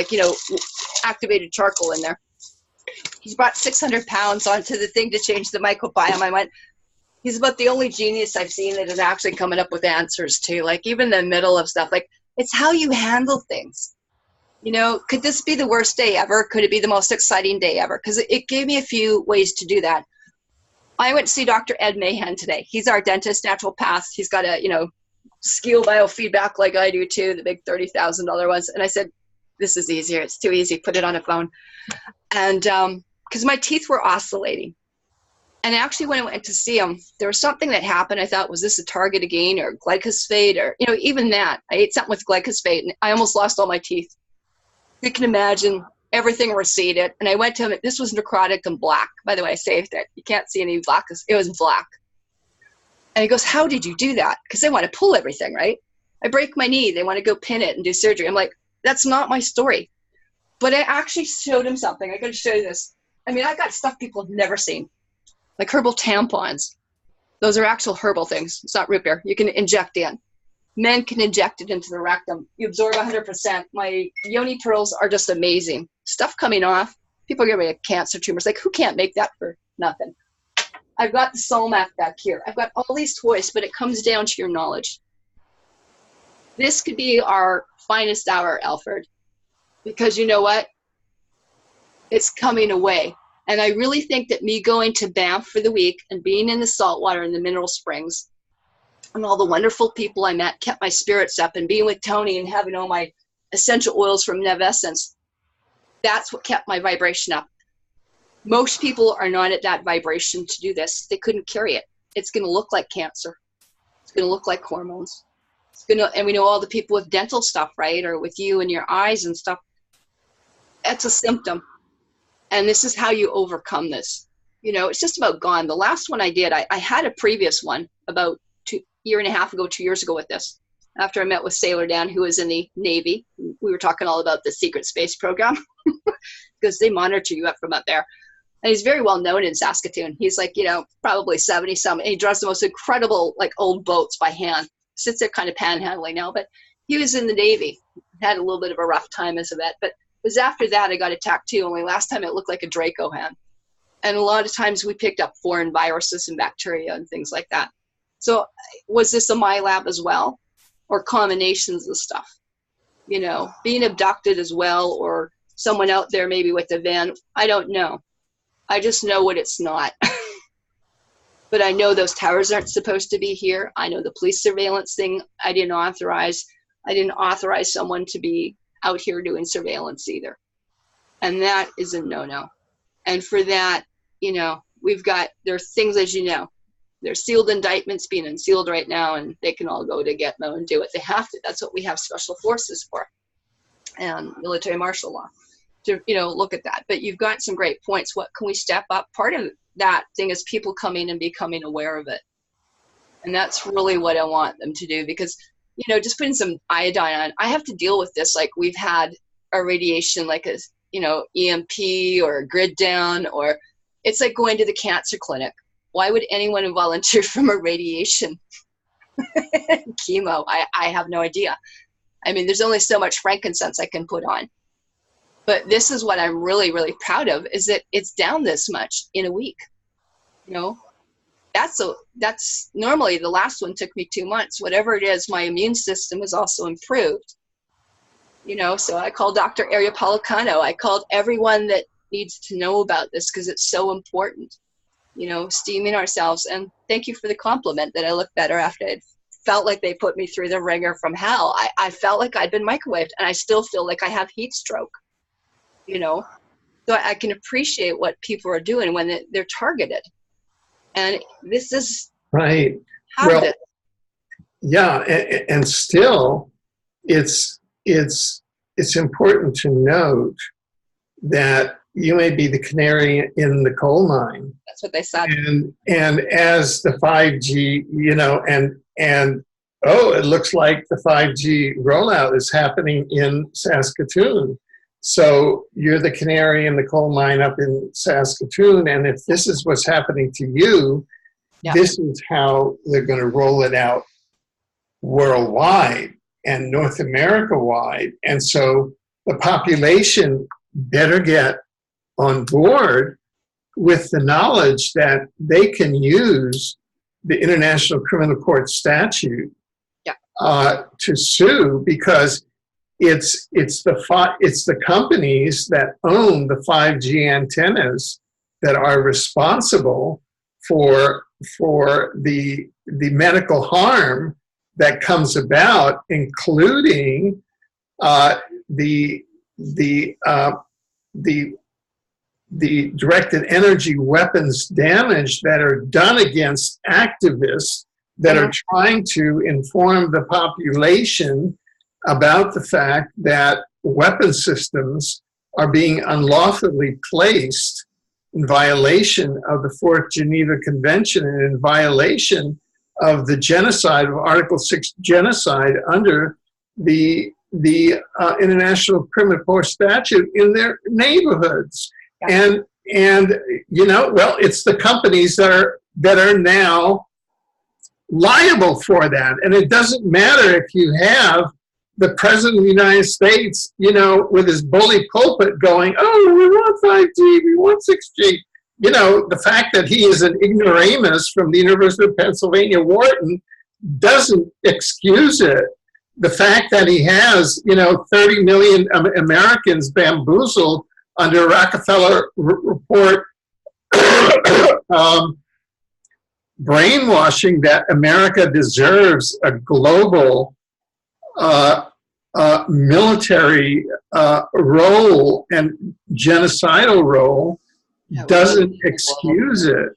activated charcoal in there. He's brought 600 pounds onto the thing to change the microbiome. I went, he's about the only genius I've seen that is actually coming up with answers to, like, even the middle of stuff. Like, it's how you handle things. Could this be the worst day ever? Could it be the most exciting day ever? Because it gave me a few ways to do that. I went to see Dr. Ed Mahan today. He's our dentist, naturopath. He's got a, skill biofeedback like I do too, the big $30,000 ones. And I said, this is easier. It's too easy. Put it on a phone. And because my teeth were oscillating. And actually, when I went to see him, there was something that happened. I thought, was this a target again or glyphosate or, even that. I ate something with glyphosate and I almost lost all my teeth. You can imagine everything receded. And I went to him. This was necrotic and black. By the way, I saved it. You can't see any black. It was black. And he goes, how did you do that? Because they want to pull everything, right? I break my knee. They want to go pin it and do surgery. I'm like, that's not my story. But I actually showed him something. I got to show you this. I mean, I got stuff people have never seen, like herbal tampons. Those are actual herbal things. It's not root beer. You can inject in. Men can inject it into the rectum. You absorb 100%. My yoni pearls are just amazing. Stuff coming off. People get rid of cancer tumors. Like, who can't make that for nothing? I've got the Solmac back here. I've got all these toys, but it comes down to your knowledge. This could be our finest hour, Alfred, because you know what? It's coming away. And I really think that me going to Banff for the week and being in the saltwater in the mineral springs and all the wonderful people I met kept my spirits up, and being with Tony and having all my essential oils from NEWSINSIDEOUT, that's what kept my vibration up. Most people are not at that vibration to do this. They couldn't carry it. It's going to look like cancer. It's going to look like hormones. It's going to, and we know all the people with dental stuff, right? Or with you and your eyes and stuff. That's a symptom. And this is how you overcome this. It's just about gone. The last one I did, I had a previous one about 2 years ago with this. After I met with Sailor Dan, who was in the Navy. We were talking all about the secret space program because they monitor you up from up there. And he's very well known in Saskatoon. He's like, probably 70-something. He draws the most incredible, like, old boats by hand. Sits there kind of panhandling now, but he was in the Navy. Had a little bit of a rough time as a vet. But it was after that I got a tattoo. Only last time it looked like a Draco hand. And a lot of times we picked up foreign viruses and bacteria and things like that. So was this a my lab as well? Or combinations of stuff? Being abducted as well, or someone out there maybe with a van. I don't know. I just know what it's not. But I know those towers aren't supposed to be here. I know the police surveillance thing I didn't authorize. I didn't authorize someone to be out here doing surveillance either. And that is a no-no. And for that, there are things, as you know, there's sealed indictments being unsealed right now, and they can all go to Gitmo and do what they have to. That's what we have special forces for, and military martial law to, look at that. But you've got some great points. What can we step up? Part of that thing is people coming and becoming aware of it. And that's really what I want them to do, because, just putting some iodine on, I have to deal with this. Like, we've had a radiation, like a, EMP or a grid down, or it's like going to the cancer clinic. Why would anyone volunteer from a radiation chemo? I have no idea. I mean, there's only so much frankincense I can put on. But this is what I'm really, really proud of, is that it's down this much in a week. That's normally the last one took me 2 months. Whatever it is, my immune system is also improved. So I called Dr. Aria Policano. I called everyone that needs to know about this because it's so important. Steaming ourselves. And thank you for the compliment that I look better after it. Felt like they put me through the ringer from hell. I felt like I'd been microwaved, and I still feel like I have heat stroke. So I can appreciate what people are doing when they're targeted. And this is right. Well, yeah, and still, it's important to note that you may be the canary in the coal mine. That's what they said. And as the 5G, it looks like the 5G rollout is happening in Saskatoon. So you're the canary in the coal mine up in Saskatoon, and if this is what's happening to you, Yeah. this is how they're going to roll it out worldwide and North America wide. And so the population better get on board with the knowledge that they can use the International Criminal Court statute to sue, because it's the companies that own the 5G antennas that are responsible for the medical harm that comes about, including the directed energy weapons damage that are done against activists that are trying to inform the population about the fact that weapon systems are being unlawfully placed in violation of the Fourth Geneva Convention and in violation of the genocide of Article 6 genocide under the International Criminal Court statute in their neighborhoods. And you know, well, it's the companies that are now liable for that. And it doesn't matter if you have the President of the United States, you know, with his bully pulpit going, oh, we want 5G, we want 6G. You know, the fact that he is an ignoramus from the University of Pennsylvania, Wharton, doesn't excuse it. The fact that he has, you know, 30 million Americans bamboozled under Rockefeller report, brainwashing that America deserves a global military role and genocidal role, doesn't excuse it.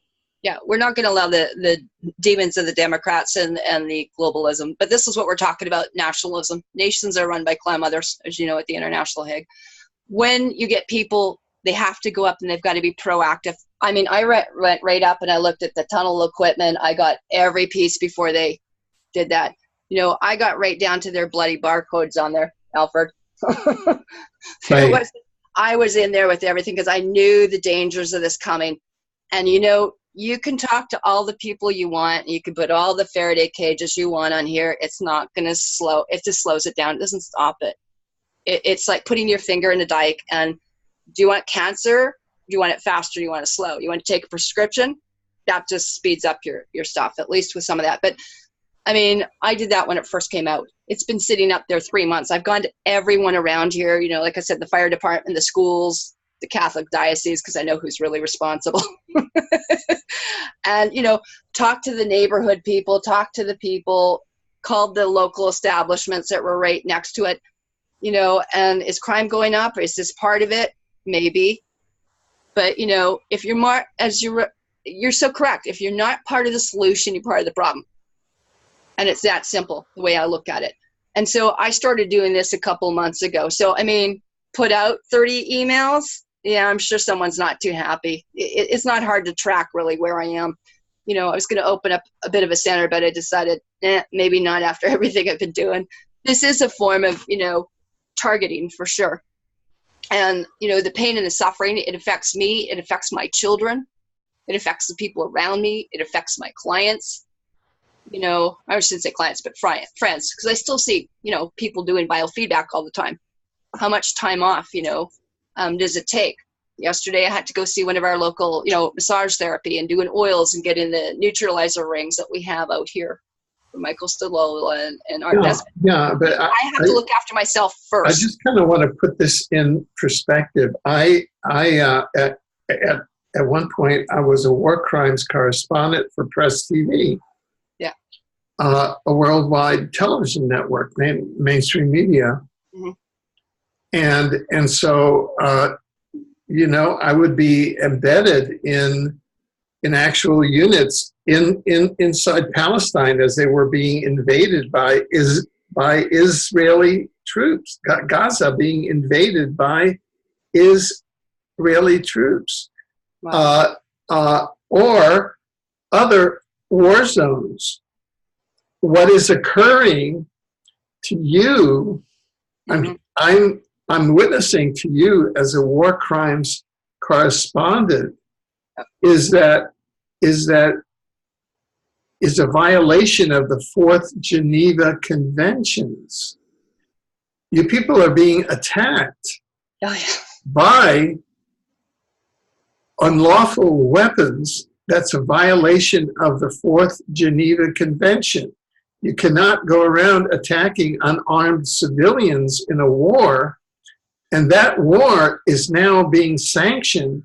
Yeah, we're not going to allow the demons of the Democrats and the globalism. But this is what we're talking about, nationalism. Nations are run by clan mothers, as you know, at the International Hague. When you get people, they have to go up and they've got to be proactive. I mean, I went right up and I looked at the tunnel equipment. I got every piece before they did that. You know, I got right down to their bloody barcodes on there, Alfred. Right. I was in there with everything because I knew the dangers of this coming. And, you know, you can talk to all the people you want. You can put all the Faraday cages you want on here. It's not going to slow. It just slows it down. It doesn't stop it. It's like putting your finger in a dike. And do you want cancer? Do you want it faster? Do you want it slow? You want to take a prescription? That just speeds up your stuff, at least with some of that. But, I mean, I did that when it first came out. It's been sitting up there 3 months. I've gone to everyone around here, you know, like I said, the fire department, the schools, the Catholic diocese, because I know who's really responsible. And, you know, talk to the neighborhood people, talk to the people, called the local establishments that were right next to it, you know, and is crime going up? Is this part of it? Maybe. But, you know, if you're more, you're so correct. If you're not part of the solution, you're part of the problem. And it's that simple, the way I look at it. And so I started doing this a couple months ago. So, I mean, put out 30 emails. Yeah, I'm sure someone's not too happy. It's not hard to track really where I am. You know, I was going to open up a bit of a center, but I decided, maybe not after everything I've been doing. This is a form of, you know, targeting for sure. And, you know, the pain and the suffering, it affects me. It affects my children. It affects the people around me. It affects my clients. You know, I shouldn't say clients, but friends, because I still see, you know, people doing biofeedback all the time. How much time off, you know, does it take? Yesterday, I had to go see one of our local, you know, massage therapy and doing oils and getting the neutralizer rings that we have out here for Michael Stalola and Art Desmond. Yeah, but I have to look after myself first. I just kind of want to put this in perspective. At one point, I was a war crimes correspondent for Press TV. Yeah. A worldwide television network, mainstream media. Mm-hmm. And so, you know, I would be embedded in actual units inside Palestine as they were being invaded by Israeli troops. Gaza being invaded by Israeli troops. Wow. Or other war zones. What is occurring to you, mm-hmm. I'm witnessing to you as a war crimes correspondent, is that is a violation of the Fourth Geneva Conventions. You people are being attacked by unlawful weapons. That's a violation of the Fourth Geneva Convention. You cannot go around attacking unarmed civilians in a war, and that war is now being sanctioned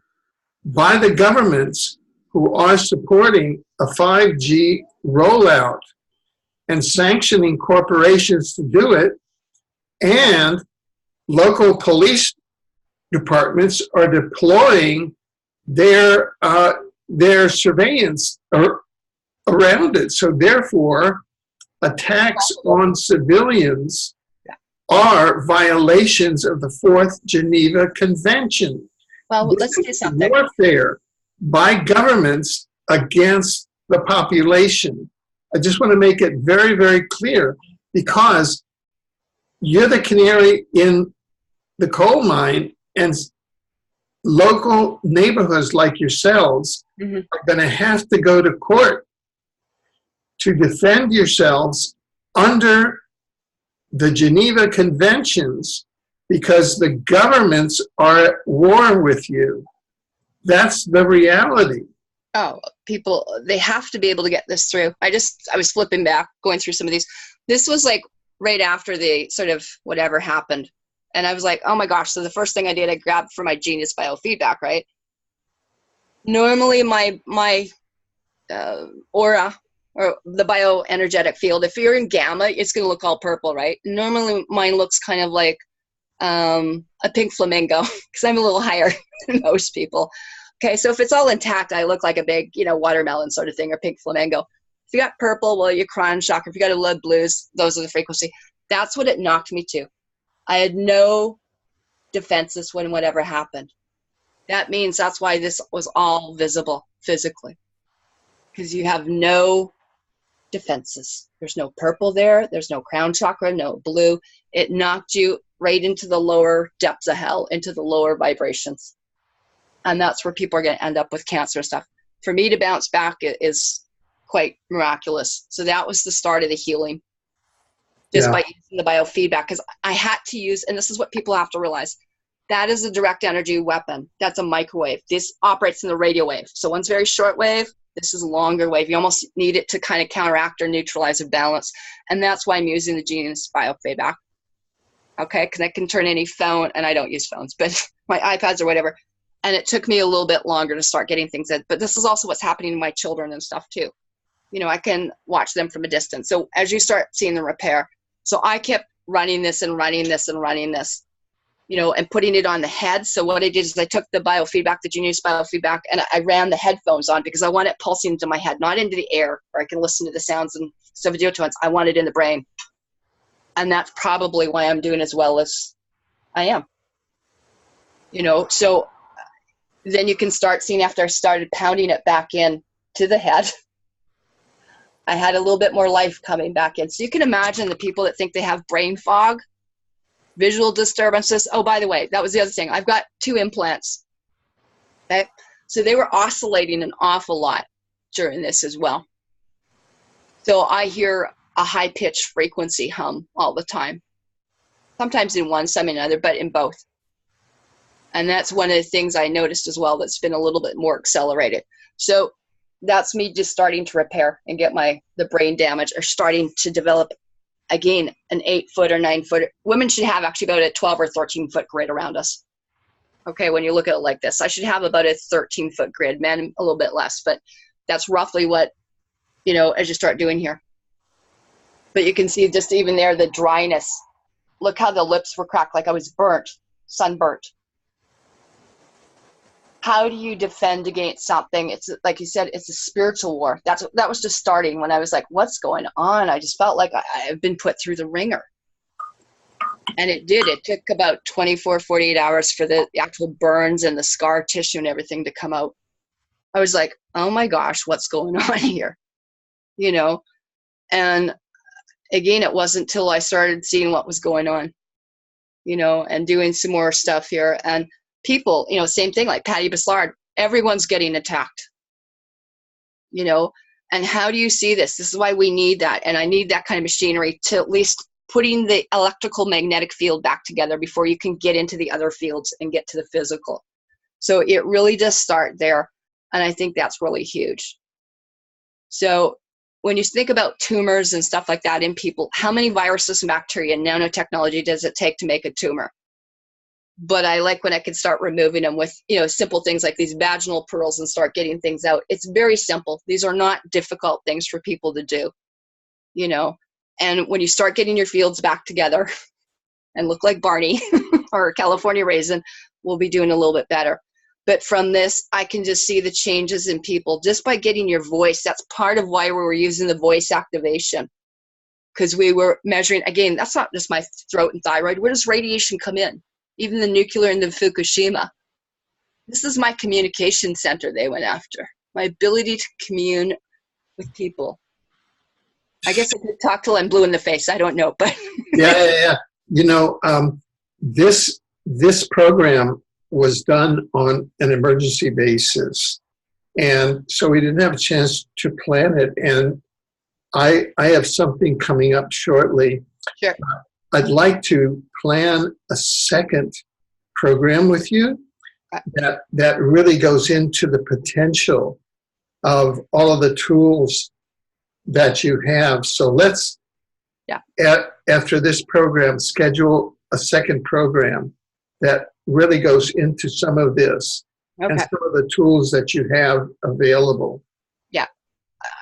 by the governments who are supporting a 5G rollout and sanctioning corporations to do it, and local police departments are deploying their surveillance around it. So therefore, attacks on civilians are violations of the Fourth Geneva Convention. Well, let's do something. Warfare by governments against the population. I just want to make it very, very clear, because you're the canary in the coal mine, and local neighborhoods like yourselves are going to have to go to court to defend yourselves under the Geneva Conventions, because the governments are at war with you. That's the reality. Oh, people, they have to be able to get this through. I was flipping back, going through some of these. This was like right after the sort of whatever happened. And I was like, oh my gosh. So the first thing I did, I grabbed for my Genius biofeedback, right? Normally my aura, or the bioenergetic field, if you're in gamma, it's going to look all purple, right? Normally mine looks kind of like a pink flamingo, because I'm a little higher than most people. Okay, so if it's all intact, I look like a big, watermelon sort of thing, or pink flamingo. If you got purple, well, you're crown shock. If you got a lead blues, those are the frequency. That's what it knocked me to. I had no defenses when whatever happened. That means that's why this was all visible physically, because you have no defenses. There's no purple there. There's no crown chakra, no blue. It knocked you right into the lower depths of hell, into the lower vibrations. And that's where people are going to end up with cancer stuff. For me to bounce back is quite miraculous. So that was the start of the healing, just by using the biofeedback, because I had to use, and this is what people have to realize, that is a direct energy weapon. That's a microwave. This operates in the radio wave. So one's very short wave. This is a longer wave. You almost need it to kind of counteract or neutralize or balance. And that's why I'm using the Genius biofeedback. Okay, because I can turn any phone, and I don't use phones, but my iPads or whatever. And it took me a little bit longer to start getting things in. But this is also what's happening to my children and stuff too. I can watch them from a distance. So as you start seeing the repair, so I kept running this and running this and running this, and putting it on the head. So what I did is I took the biofeedback, the Genius biofeedback, and I ran the headphones on, because I want it pulsing into my head, not into the air where I can listen to the sounds and subdued tones. I want it in the brain. And that's probably why I'm doing as well as I am. So then you can start seeing, after I started pounding it back in to the head, I had a little bit more life coming back in. So you can imagine the people that think they have brain fog, visual disturbances. Oh, by the way, that was the other thing. I've got 2 implants. Okay? So they were oscillating an awful lot during this as well. So I hear a high-pitched frequency hum all the time. Sometimes in one, some in another, but in both. And that's one of the things I noticed as well that's been a little bit more accelerated. So that's me just starting to repair and get the brain damage, or starting to develop, again, an 8-foot or 9-foot. Women should have actually about a 12 or 13-foot grid around us. Okay, when you look at it like this, I should have about a 13-foot grid, men a little bit less, but that's roughly what, as you start doing here. But you can see just even there, the dryness. Look how the lips were cracked, like I was burnt, sunburnt. How do you defend against something? It's like you said, it's a spiritual war. That was just starting when I was like, what's going on? I just felt like I've been put through the ringer. And it did. It took about 24, 48 hours for the actual burns and the scar tissue and everything to come out. I was like, oh my gosh, what's going on here? And again, it wasn't until I started seeing what was going on, and doing some more stuff here. And people, same thing, like Patty Bislard, everyone's getting attacked. And how do you see this? This is why we need that. And I need that kind of machinery to at least putting the electrical magnetic field back together before you can get into the other fields and get to the physical. So it really does start there. And I think that's really huge. So when you think about tumors and stuff like that in people, how many viruses and bacteria and nanotechnology does it take to make a tumor? But I like when I can start removing them with, simple things like these vaginal pearls and start getting things out. It's very simple. These are not difficult things for people to do, And when you start getting your fields back together and look like Barney or California Raisin, we'll be doing a little bit better. But from this, I can just see the changes in people just by getting your voice. That's part of why we were using the voice activation, because we were measuring, again, that's not just my throat and thyroid. Where does radiation come in? Even the nuclear in the Fukushima. This is my communication center they went after. My ability to commune with people. I guess I could talk till I'm blue in the face. I don't know, but. Yeah. This program was done on an emergency basis. And so we didn't have a chance to plan it. And I have something coming up shortly. Sure. I'd like to plan a second program with you that really goes into the potential of all of the tools that you have. So let's, after this program, schedule a second program that really goes into some of this and some of the tools that you have available.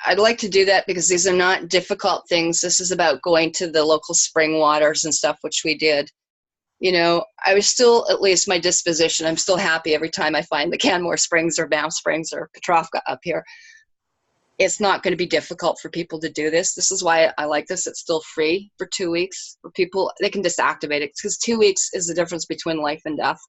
I'd like to do that because these are not difficult things. This is about going to the local spring waters and stuff, which we did. I was still, at least my disposition, I'm still happy every time I find the Canmore Springs or Banff Springs or Petrovka up here. It's not going to be difficult for people to do this. This is why I like this. It's still free for 2 weeks for people. They can just activate it because 2 weeks is the difference between life and death.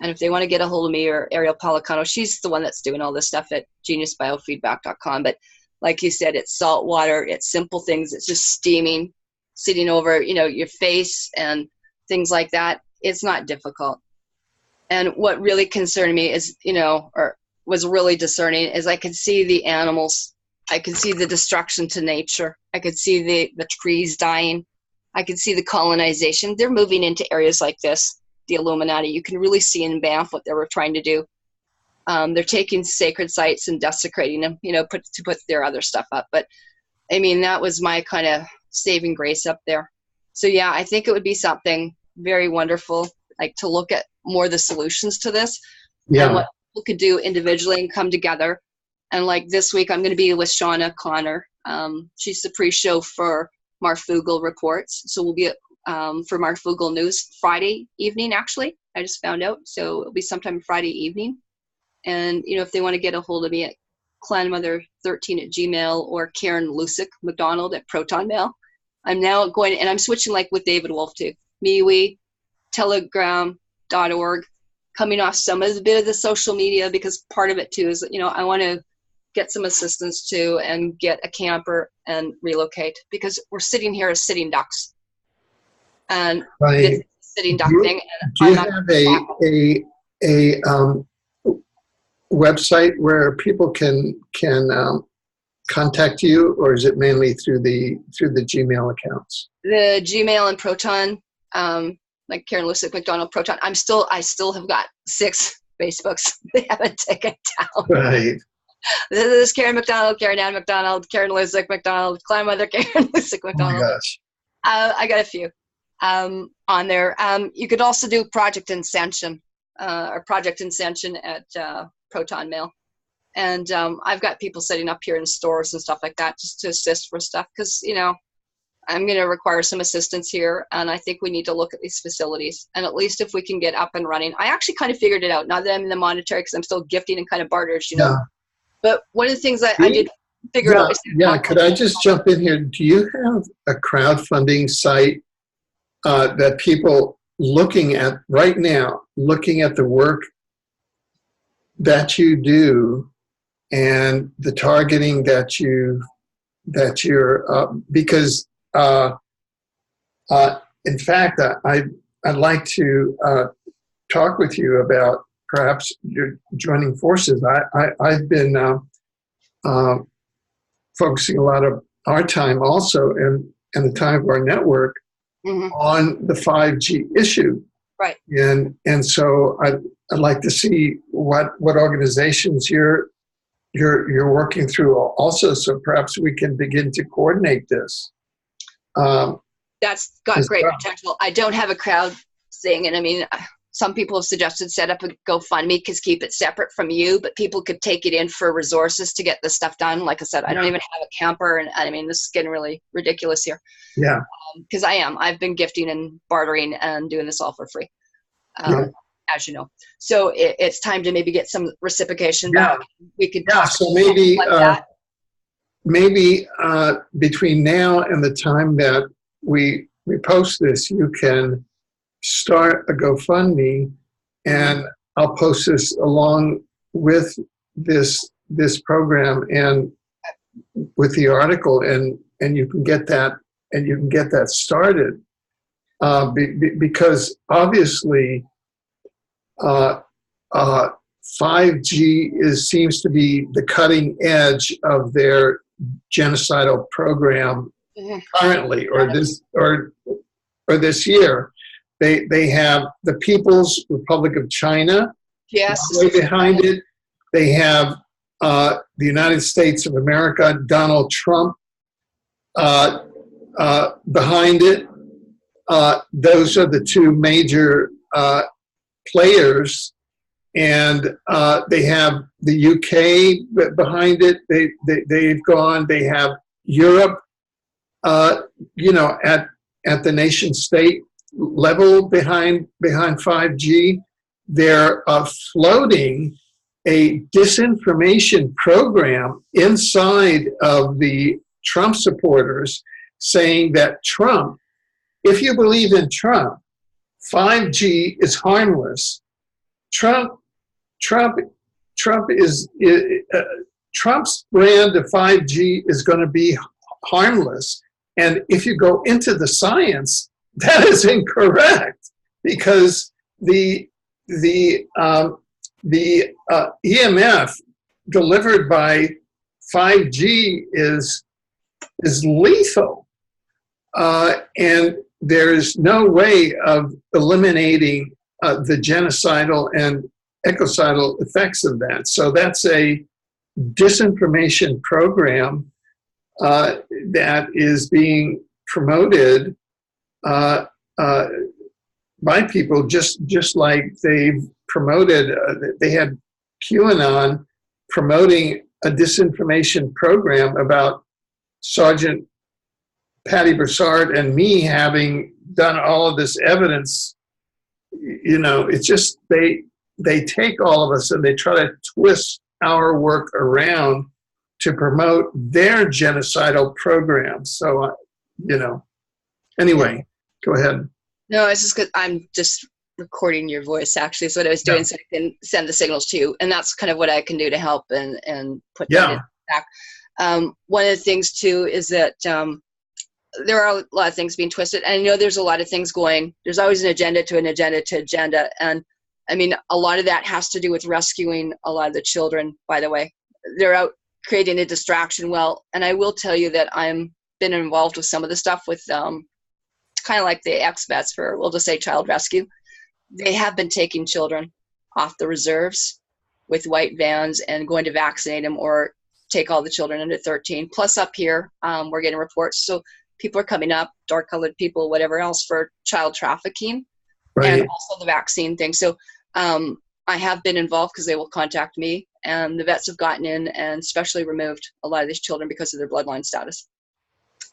And if they want to get a hold of me or Ariel Palicano, she's the one that's doing all this stuff at geniusbiofeedback.com. But like you said, it's salt water, it's simple things. It's just steaming, sitting over, your face and things like that. It's not difficult. And what really concerned me is, or was really discerning, is I could see the animals. I could see the destruction to nature. I could see the trees dying. I could see the colonization. They're moving into areas like this, the Illuminati. You can really see in Banff what they were trying to do. They're taking sacred sites and desecrating them, to put their other stuff up. But I mean, that was my kind of saving grace up there. So yeah, I think it would be something very wonderful, like to look at more the solutions to this and what people could do individually and come together. And like this week, I'm going to be with Shauna Connor. She's the pre-show for Marfugel Reports. So we'll be at, for Marfugel News Friday evening, actually. I just found out. So it'll be sometime Friday evening. And, if they want to get a hold of me at clanmother13@gmail or karenlucykmacdonald at Proton Mail. I'm now going, and I'm switching like with David Wolf too. MeWe, telegram.org, coming off some of the bit of the social media, because part of it too is, I want to get some assistance too and get a camper and relocate, because we're sitting here as sitting ducks. And this sitting duck thing. Do you have a website where people can contact you, or is it mainly through the Gmail accounts? The Gmail and Proton, like Karen MacDonald Proton. I still have got 6 Facebooks. They haven't taken down. Right. This is Karen MacDonald, Karen Ann MacDonald, Karen MacDonald, Clanmother Karen MacDonald. Oh my gosh. I got a few on there. You could also do Project Ascension or Project Ascension at Proton Mail. And I've got people setting up here in stores and stuff like that just to assist for stuff, because, I'm going to require some assistance here, and I think we need to look at these facilities. And at least if we can get up and running, I actually kind of figured it out. Not that I'm in the monetary, because I'm still gifting and kind of barters, Yeah. But one of the things I did figure out is could I just jump in here? Do you have a crowdfunding site that people looking at right now, looking at the work that you do and the targeting that you're because in fact I'd like to talk with you about perhaps you're joining forces. I've been focusing a lot of our time also and the time of our network on the 5G issue. Right. And so I'd like to see what organizations you're working through also, so perhaps we can begin to coordinate this. That's got great potential. I don't have a crowd thing, and I mean, some people have suggested set up a GoFundMe, because keep it separate from you, but people could take it in for resources to get this stuff done. Like I said, I don't even have a camper, and I mean, this is getting really ridiculous here. Yeah. Because I've been gifting and bartering and doing this all for free, as you know. So it's time to maybe get some reciprocation back. We could talk so maybe like that. Maybe between now and the time that we post this, you can start a GoFundMe, and I'll post this along with this program and with the article, and you can get that started, because obviously 5G seems to be the cutting edge of their genocidal program currently, or this year. They have the People's Republic of China way behind it. They have the United States of America, Donald Trump behind it. Those are the two major players, and they have the UK behind it. They've gone. They have Europe, at the nation state level behind 5G. They're floating a disinformation program inside of the Trump supporters, saying that Trump, if you believe in Trump, 5G is harmless. Trump's brand of 5G is going to be harmless. And if you go into the science, that is incorrect, because the EMF delivered by 5G is lethal, and there is no way of eliminating the genocidal and ecocidal effects of that. So that's a disinformation program that is being promoted by people, just like they've promoted. They had QAnon promoting a disinformation program about Sergeant Patty Broussard and me having done all of this evidence. It's just they take all of us and they try to twist our work around to promote their genocidal programs. So, anyway, go ahead. No, it's just because I'm just recording your voice, actually, is what I was doing, so I can send the signals to you. And that's kind of what I can do to help and put that in back. One of the things, too, is that there are a lot of things being twisted. And I know there's a lot of things going. There's always an agenda to an agenda to agenda. And, I mean, a lot of that has to do with rescuing a lot of the children, by the way. They're out creating a distraction. Well, and I will tell you that I'm been involved with some of the stuff with kind of like the ex-vets for, we'll just say, child rescue. They have been taking children off the reserves with white vans and going to vaccinate them or take all the children under 13. Plus up here, we're getting reports. So people are coming up, dark-colored people, whatever else, for child trafficking, and also the vaccine thing. So I have been involved because they will contact me, and the vets have gotten in and specially removed a lot of these children because of their bloodline status.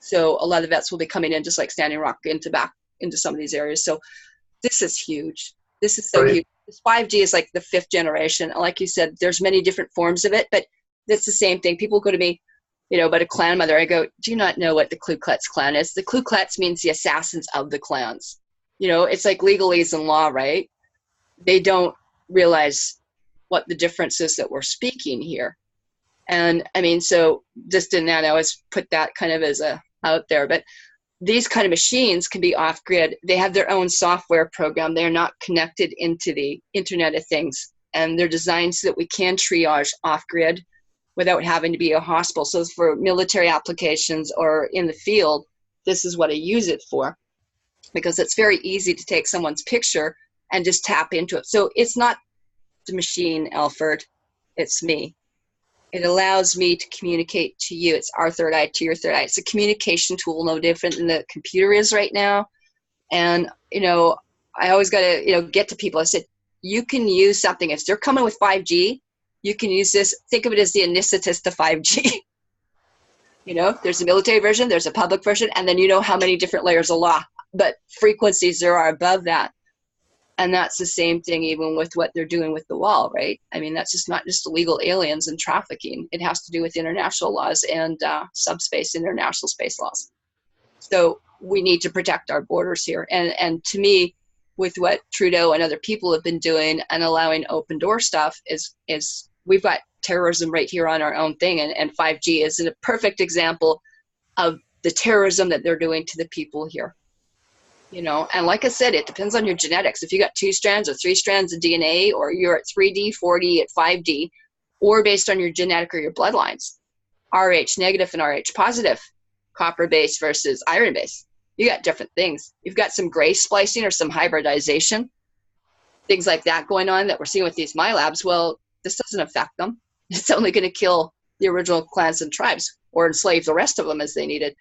So a lot of the vets will be coming in just like Standing Rock back into some of these areas. So this is huge. This is so huge. This 5G is like the 5th generation. Like you said, there's many different forms of it, but it's the same thing. People go to me, but a clan mother, I go, do you not know what the Ku Klux Klan is? The Ku Klux means the assassins of the clans. It's like legalese and law, right? They don't realize what the difference is that we're speaking here. And I mean, so just in that, I always put that kind of as out there, but these kind of machines can be off grid. They have their own software program. They're not connected into the Internet of Things, and they're designed so that we can triage off grid without having to be a hospital. So for military applications or in the field, this is what I use it for, because it's very easy to take someone's picture and just tap into it. So it's not the machine, Alfred, it's me. It allows me to communicate to you. It's our third eye to your third eye. It's a communication tool, no different than the computer is right now. And, I always got to, get to people. I said, you can use something. If they're coming with 5G, you can use this. Think of it as the anesthetist to 5G. There's a military version, there's a public version, and then how many different layers of law. But frequencies there are above that. And that's the same thing even with what they're doing with the wall, right? I mean, that's just not just illegal aliens and trafficking. It has to do with international laws and subspace, international space laws. So we need to protect our borders here. And to me, with what Trudeau and other people have been doing and allowing open door stuff is we've got terrorism right here on our own thing. And 5G is a perfect example of the terrorism that they're doing to the people here. And like I said, it depends on your genetics. If you got 2 strands or 3 strands of DNA, or you're at 3D, 4D, at 5D, or based on your genetic or your bloodlines, Rh negative and Rh positive, copper base versus iron base, you got different things. You've got some gray splicing or some hybridization, things like that going on that we're seeing with these MyLabs. Well, this doesn't affect them. It's only going to kill the original clans and tribes or enslave the rest of them as they needed.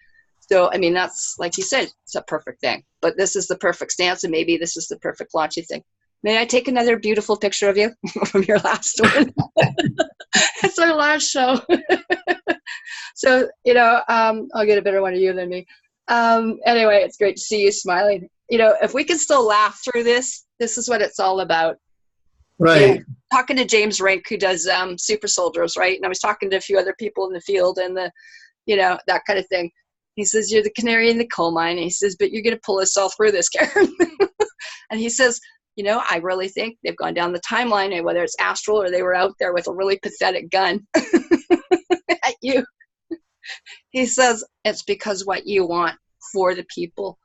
So, I mean, that's, like you said, it's a perfect thing. But this is the perfect stance, and maybe this is the perfect launchy thing. May I take another beautiful picture of you from your last one? It's our last show. So, I'll get a better one of you than me. Anyway, it's great to see you smiling. If we can still laugh through this is what it's all about. Right. Talking to James Rink, who does super soldiers, right? And I was talking to a few other people in the field and that kind of thing. He says, you're the canary in the coal mine. And he says, but you're going to pull us all through this, Karen. And he says, I really think they've gone down the timeline, and whether it's astral or they were out there with a really pathetic gun at you. He says, it's because what you want for the people.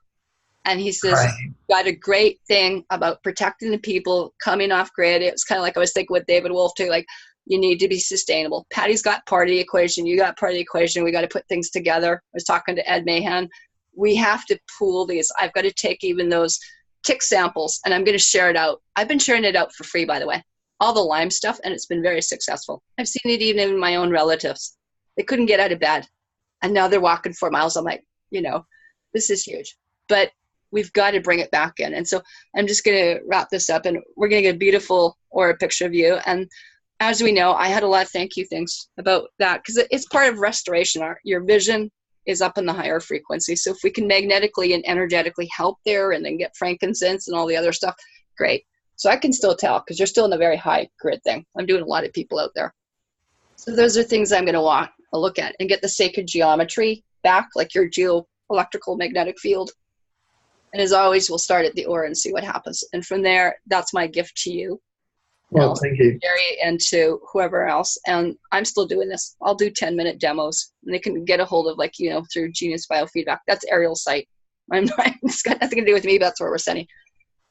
And he says, Right. got a great thing about protecting the people, coming off grid. It was kind of like I was thinking with David Wolf too, like, you need to be sustainable. Patty's got part of the equation. You got part of the equation. We got to put things together. I was talking to Ed Mahan. We have to pool these. I've got to take even those tick samples, and I'm going to share it out. I've been sharing it out for free, by the way, all the Lyme stuff, and it's been very successful. I've seen it even in my own relatives. They couldn't get out of bed, and now they're walking 4 miles. I'm like, this is huge. But we've got to bring it back in. And so I'm just going to wrap this up, and we're going to get a beautiful aura picture of you. And as we know, I had a lot of thank you things about that, because it's part of restoration. Your vision is up in the higher frequency. So if we can magnetically and energetically help there, and then get frankincense and all the other stuff, great. So I can still tell, because you're still in a very high grid thing. I'm doing a lot of people out there. So those are things I'm going to look at, and get the sacred geometry back, like your geoelectrical magnetic field. And as always, we'll start at the aura and see what happens. And from there, that's my gift to you. Well, thank you. Gary, and to whoever else. And I'm still doing this. I'll do 10-minute demos, and they can get a hold of, through Genius Biofeedback. That's Ariel's site. It's got nothing to do with me, but that's where we're sending.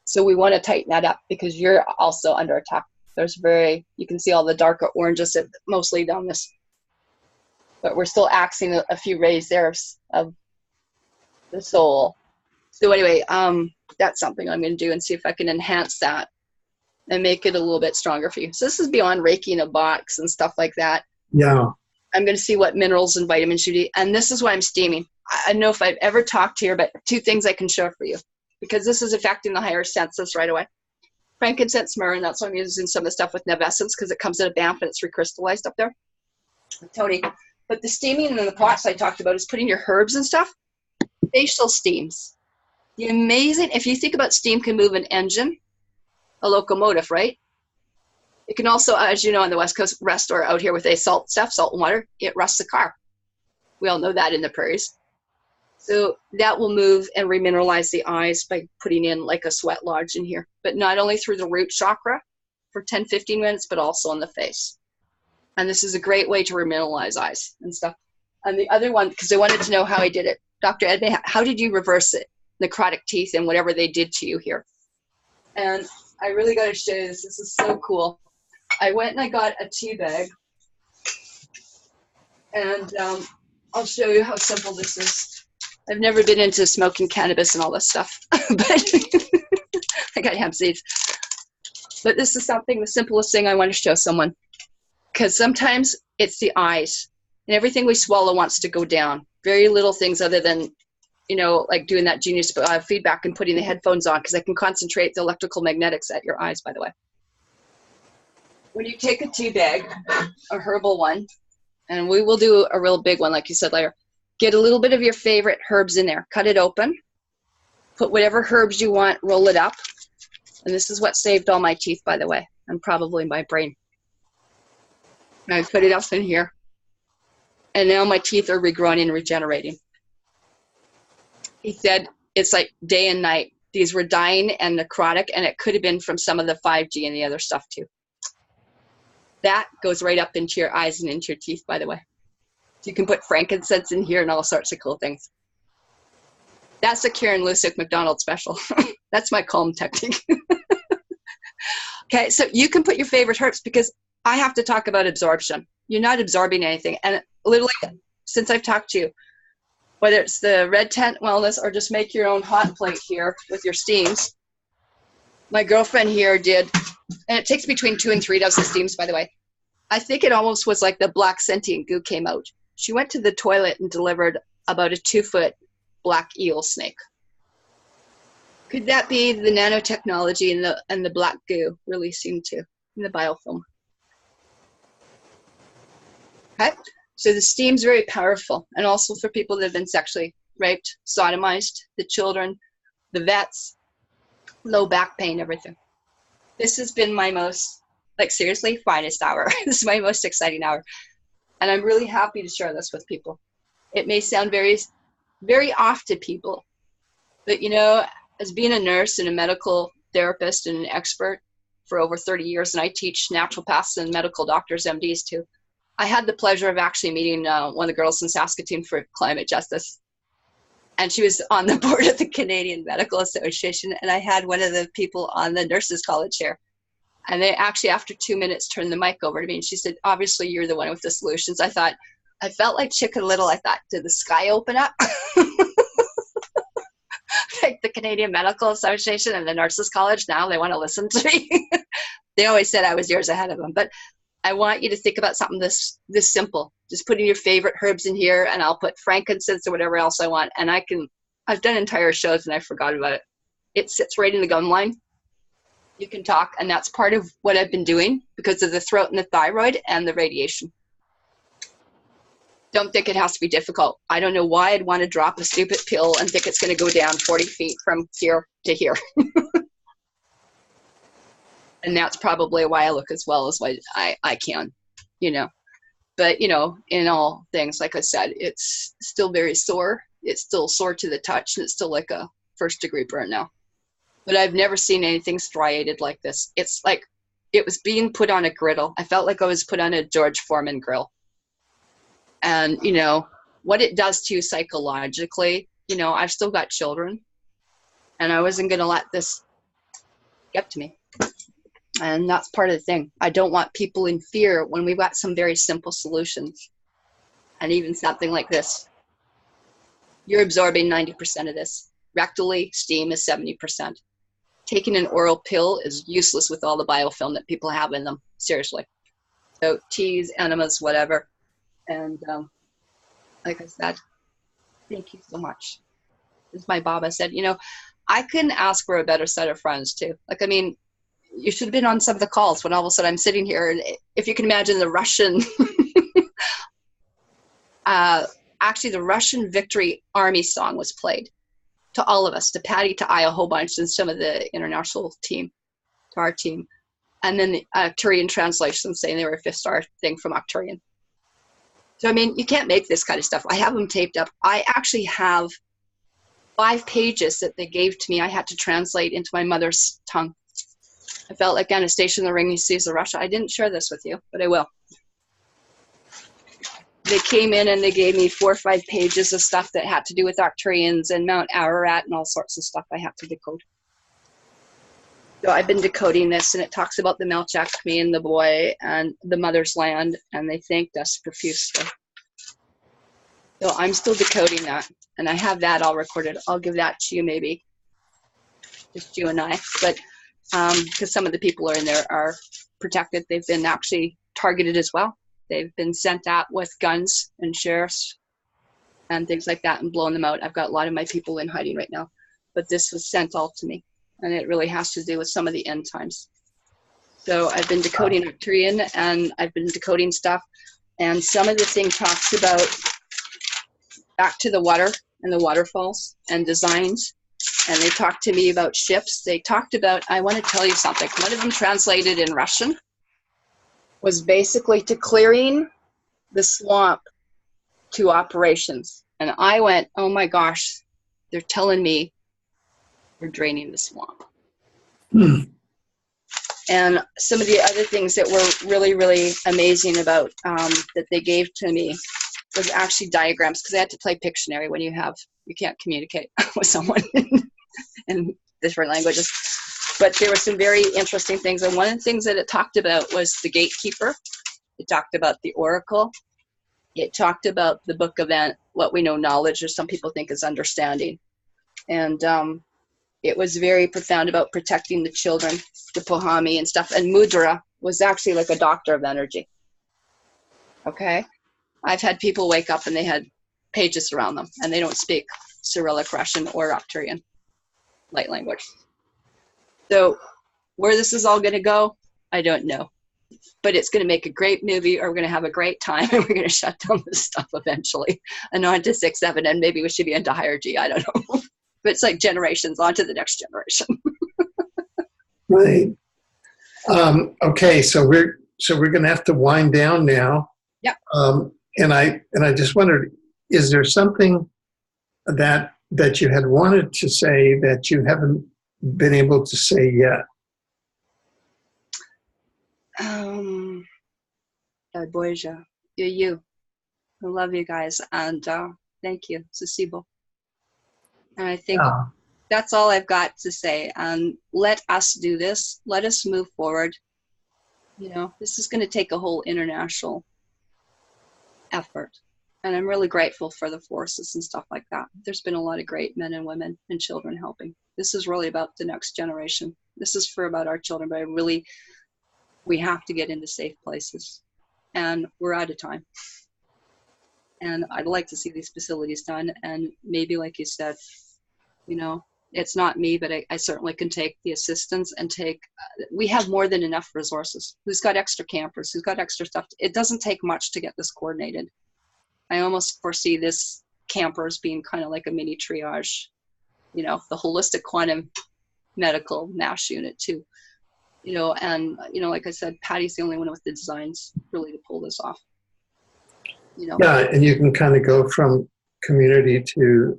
So we want to tighten that up, because you're also under attack. You can see all the darker oranges mostly down this. But we're still axing a few rays there of the soul. So anyway, that's something I'm going to do, and see if I can enhance that and make it a little bit stronger for you. So this is beyond Reiki in a box and stuff like that. Yeah. I'm going to see what minerals and vitamins you need. And this is why I'm steaming. I don't know if I've ever talked here, but 2 things I can share for you, because this is affecting the higher senses right away. Frankincense, myrrh, and that's why I'm using some of the stuff with Nevescence, because it comes in a BAMF and it's recrystallized up there. Tony. But the steaming and the pots I talked about is putting your herbs and stuff. Facial steams. The amazing, if you think about steam can move an engine, a locomotive, right? It can also, as you know, on the West Coast, rust, or out here with salt and water, it rusts the car. We all know that in the prairies. So that will move and remineralize the eyes by putting in like a sweat lodge in here, but not only through the root chakra for 10-15 minutes, but also on the face. And this is a great way to remineralize eyes and stuff. And the other one, because I wanted to know how I did it, Dr. Edmay, how did you reverse it? Necrotic teeth and whatever they did to you here. And I really got to show you this. This is so cool. I went and I got a tea bag. And I'll show you how simple this is. I've never been into smoking cannabis and all this stuff, but I got hemp seeds. But this is something, the simplest thing I want to show someone, because sometimes it's the eyes, and everything we swallow wants to go down. Very little things other than, you know, like doing that genius feedback and putting the headphones on, because I can concentrate the electrical magnetics at your eyes, by the way. When you take a tea bag, a herbal one, and we will do a real big one, like you said later, get a little bit of your favorite herbs in there, cut it open, put whatever herbs you want, roll it up. And this is what saved all my teeth, by the way, and probably my brain. And I put it up in here. And now my teeth are regrowing and regenerating. He said it's like day and night. These were dying and necrotic, and it could have been from some of the 5G and the other stuff too. That goes right up into your eyes and into your teeth, by the way. So you can put frankincense in here and all sorts of cool things. That's a Karen MacDonald special. That's my calm technique. Okay, so you can put your favorite herbs, because I have to talk about absorption. You're not absorbing anything. And literally, since I've talked to you, whether it's the Red Tent Wellness or just make your own hot plate here with your steams. My girlfriend here did, and it takes between 2 and 3 dozen steams, by the way. I think it almost was like the black sentient goo came out. She went to the toilet and delivered about a 2-foot black eel snake. Could that be the nanotechnology and the black goo releasing too in the biofilm? Okay, so the steam's very powerful, and also for people that have been sexually raped, sodomized, the children, the vets, low back pain, everything. This has been my most, like seriously, finest hour. This is my most exciting hour. And I'm really happy to share this with people. It may sound very, very off to people, but you know, as being a nurse and a medical therapist and an expert for over 30 years, and I teach naturopaths and medical doctors, MDs too, I had the pleasure of actually meeting one of the girls in Saskatoon for climate justice. And she was on the board of the Canadian Medical Association, and I had one of the people on the nurses college here. And they actually, after 2 minutes, turned the mic over to me, and she said, obviously you're the one with the solutions. I felt like Chicken Little. I thought, did the sky open up? Like the Canadian Medical Association and the Nurses College, now they want to listen to me. They always said I was years ahead of them. But I want you to think about something this simple. Just putting your favorite herbs in here, and I'll put frankincense or whatever else I want. And I've done entire shows and I forgot about it. It sits right in the gum line. You can talk, and that's part of what I've been doing because of the throat and the thyroid and the radiation. Don't think it has to be difficult. I don't know why I'd want to drop a stupid pill and think it's going to go down 40 feet from here to here. And that's probably why I look as well as I can, you know. But, you know, in all things, like I said, it's still very sore. It's still sore to the touch, and it's still like a first-degree burn now. But I've never seen anything striated like this. It's like it was being put on a griddle. I felt like I was put on a George Foreman grill. And, you know, what it does to you psychologically, you know, I've still got children, and I wasn't going to let this get to me. And that's part of the thing. I don't want people in fear when we've got some very simple solutions. And even something like this. You're absorbing 90% of this. Rectally, steam is 70%. Taking an oral pill is useless with all the biofilm that people have in them. Seriously. So teas, enemas, whatever. And like I said, thank you so much. As my Baba said, you know, I couldn't ask for a better set of friends too. Like, I mean, you should have been on some of the calls when all of a sudden I'm sitting here, and if you can imagine the Russian, actually the Russian Victory Army song was played to all of us, to Patty, to I, a whole bunch, and some of the international team, to our team. And then the Arcturian translation saying they were a 5-star thing from Arcturian. So, I mean, you can't make this kind of stuff. I have them taped up. I actually have 5 pages that they gave to me. I had to translate into my mother's tongue. I felt like Anastasia in the Ring, He Sees the Russia. I didn't share this with you, but I will. They came in and they gave me 4 or 5 pages of stuff that had to do with Arcturians and Mount Ararat and all sorts of stuff I had to decode. So I've been decoding this, and it talks about the Melchak, me and the boy, and the mother's land, and they thanked us profusely. So I'm still decoding that, and I have that all recorded. I'll give that to you maybe, just you and I. But because some of the people are in there are protected, they've been actually targeted as well. They've been sent out with guns and sheriffs and things like that and blown them out. I've got a lot of my people in hiding right now, but this was sent all to me, and it really has to do with some of the end times. So I've been decoding Arcturian, and I've been decoding stuff, and some of the thing talks about back to the water and the waterfalls and designs, and they talked to me about ships. They talked about, I want to tell you something, one of them translated in Russian was basically to clearing the swamp to operations. And I went, oh my gosh, they're telling me we're draining the swamp. And some of the other things that were really, really amazing about that they gave to me was actually diagrams, because I had to play Pictionary when you can't communicate with someone in different languages. But there were some very interesting things. And one of the things that it talked about was the gatekeeper. It talked about the oracle. It talked about the book of what we know knowledge, or some people think is understanding. And it was very profound about protecting the children, the Pohami and stuff. And Mudra was actually like a doctor of energy. Okay? I've had people wake up and they had pages around them, and they don't speak Cyrillic Russian or Arcturian light language. So where this is all going to go, I don't know. But it's going to make a great movie, or we're going to have a great time, and we're going to shut down this stuff eventually. And on to 6, 7, and maybe we should be into higher G. I don't know. But it's like generations on to the next generation. Right. Okay, so we're going to have to wind down now. Yeah. And I just wondered, is there something that you had wanted to say that you haven't been able to say yet? Boyja, you. I love you guys, and thank you, Sasibo. And I think that's all I've got to say. Let us do this. Let us move forward. You know, this is going to take a whole international effort. And I'm really grateful for the forces and stuff like that. There's been a lot of great men and women and children helping. This is really about the next generation. This is about our children, but we have to get into safe places. And we're out of time. And I'd like to see these facilities done. And maybe, like you said, you know, it's not me, but I certainly can take the assistance and we have more than enough resources. Who's got extra campers? Who's got extra stuff? It doesn't take much to get this coordinated. I almost foresee this campers being kind of like a mini triage, you know, the holistic quantum medical mass unit too. You know, and, you know, like I said, Patty's the only one with the designs really to pull this off. You know? Yeah, and you can kind of go from community to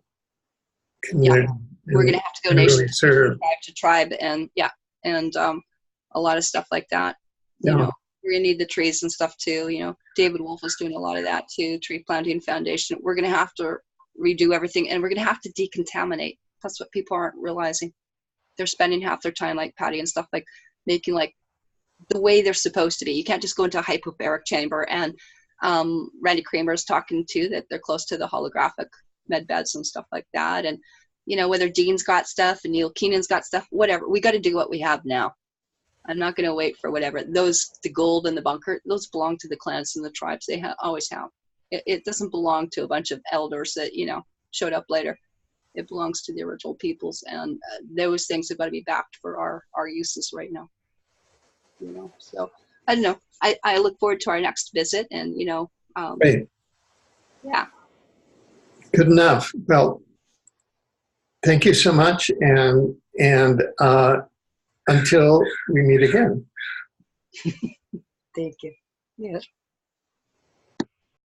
community. Yeah. We're going to have to go nation tribe to tribe, and a lot of stuff like that. You know, we're going to need the trees and stuff too. You know, David Wolf is doing a lot of that too, Tree Planting Foundation. We're going to have to redo everything, and we're going to have to decontaminate. That's what people aren't realizing. They're spending half their time, like Patty and stuff, like making like the way they're supposed to be. You can't just go into a hypobaric chamber. And Randy Kramer's talking too, that they're close to the holographic med beds and stuff like that. And, you know, whether Dean's got stuff and Neil Keenan's got stuff, whatever, we got to do what we have now. I'm not going to wait for whatever. The gold in the bunker, those belong to the clans and the tribes. They always have. It doesn't belong to a bunch of elders that, you know, showed up later. It belongs to the original peoples, and those things have got to be backed for our uses right now. You know, so I don't know. I look forward to our next visit, and, you know, Great. Yeah. Good enough. Well, thank you so much, and until we meet again. Thank you. Yes.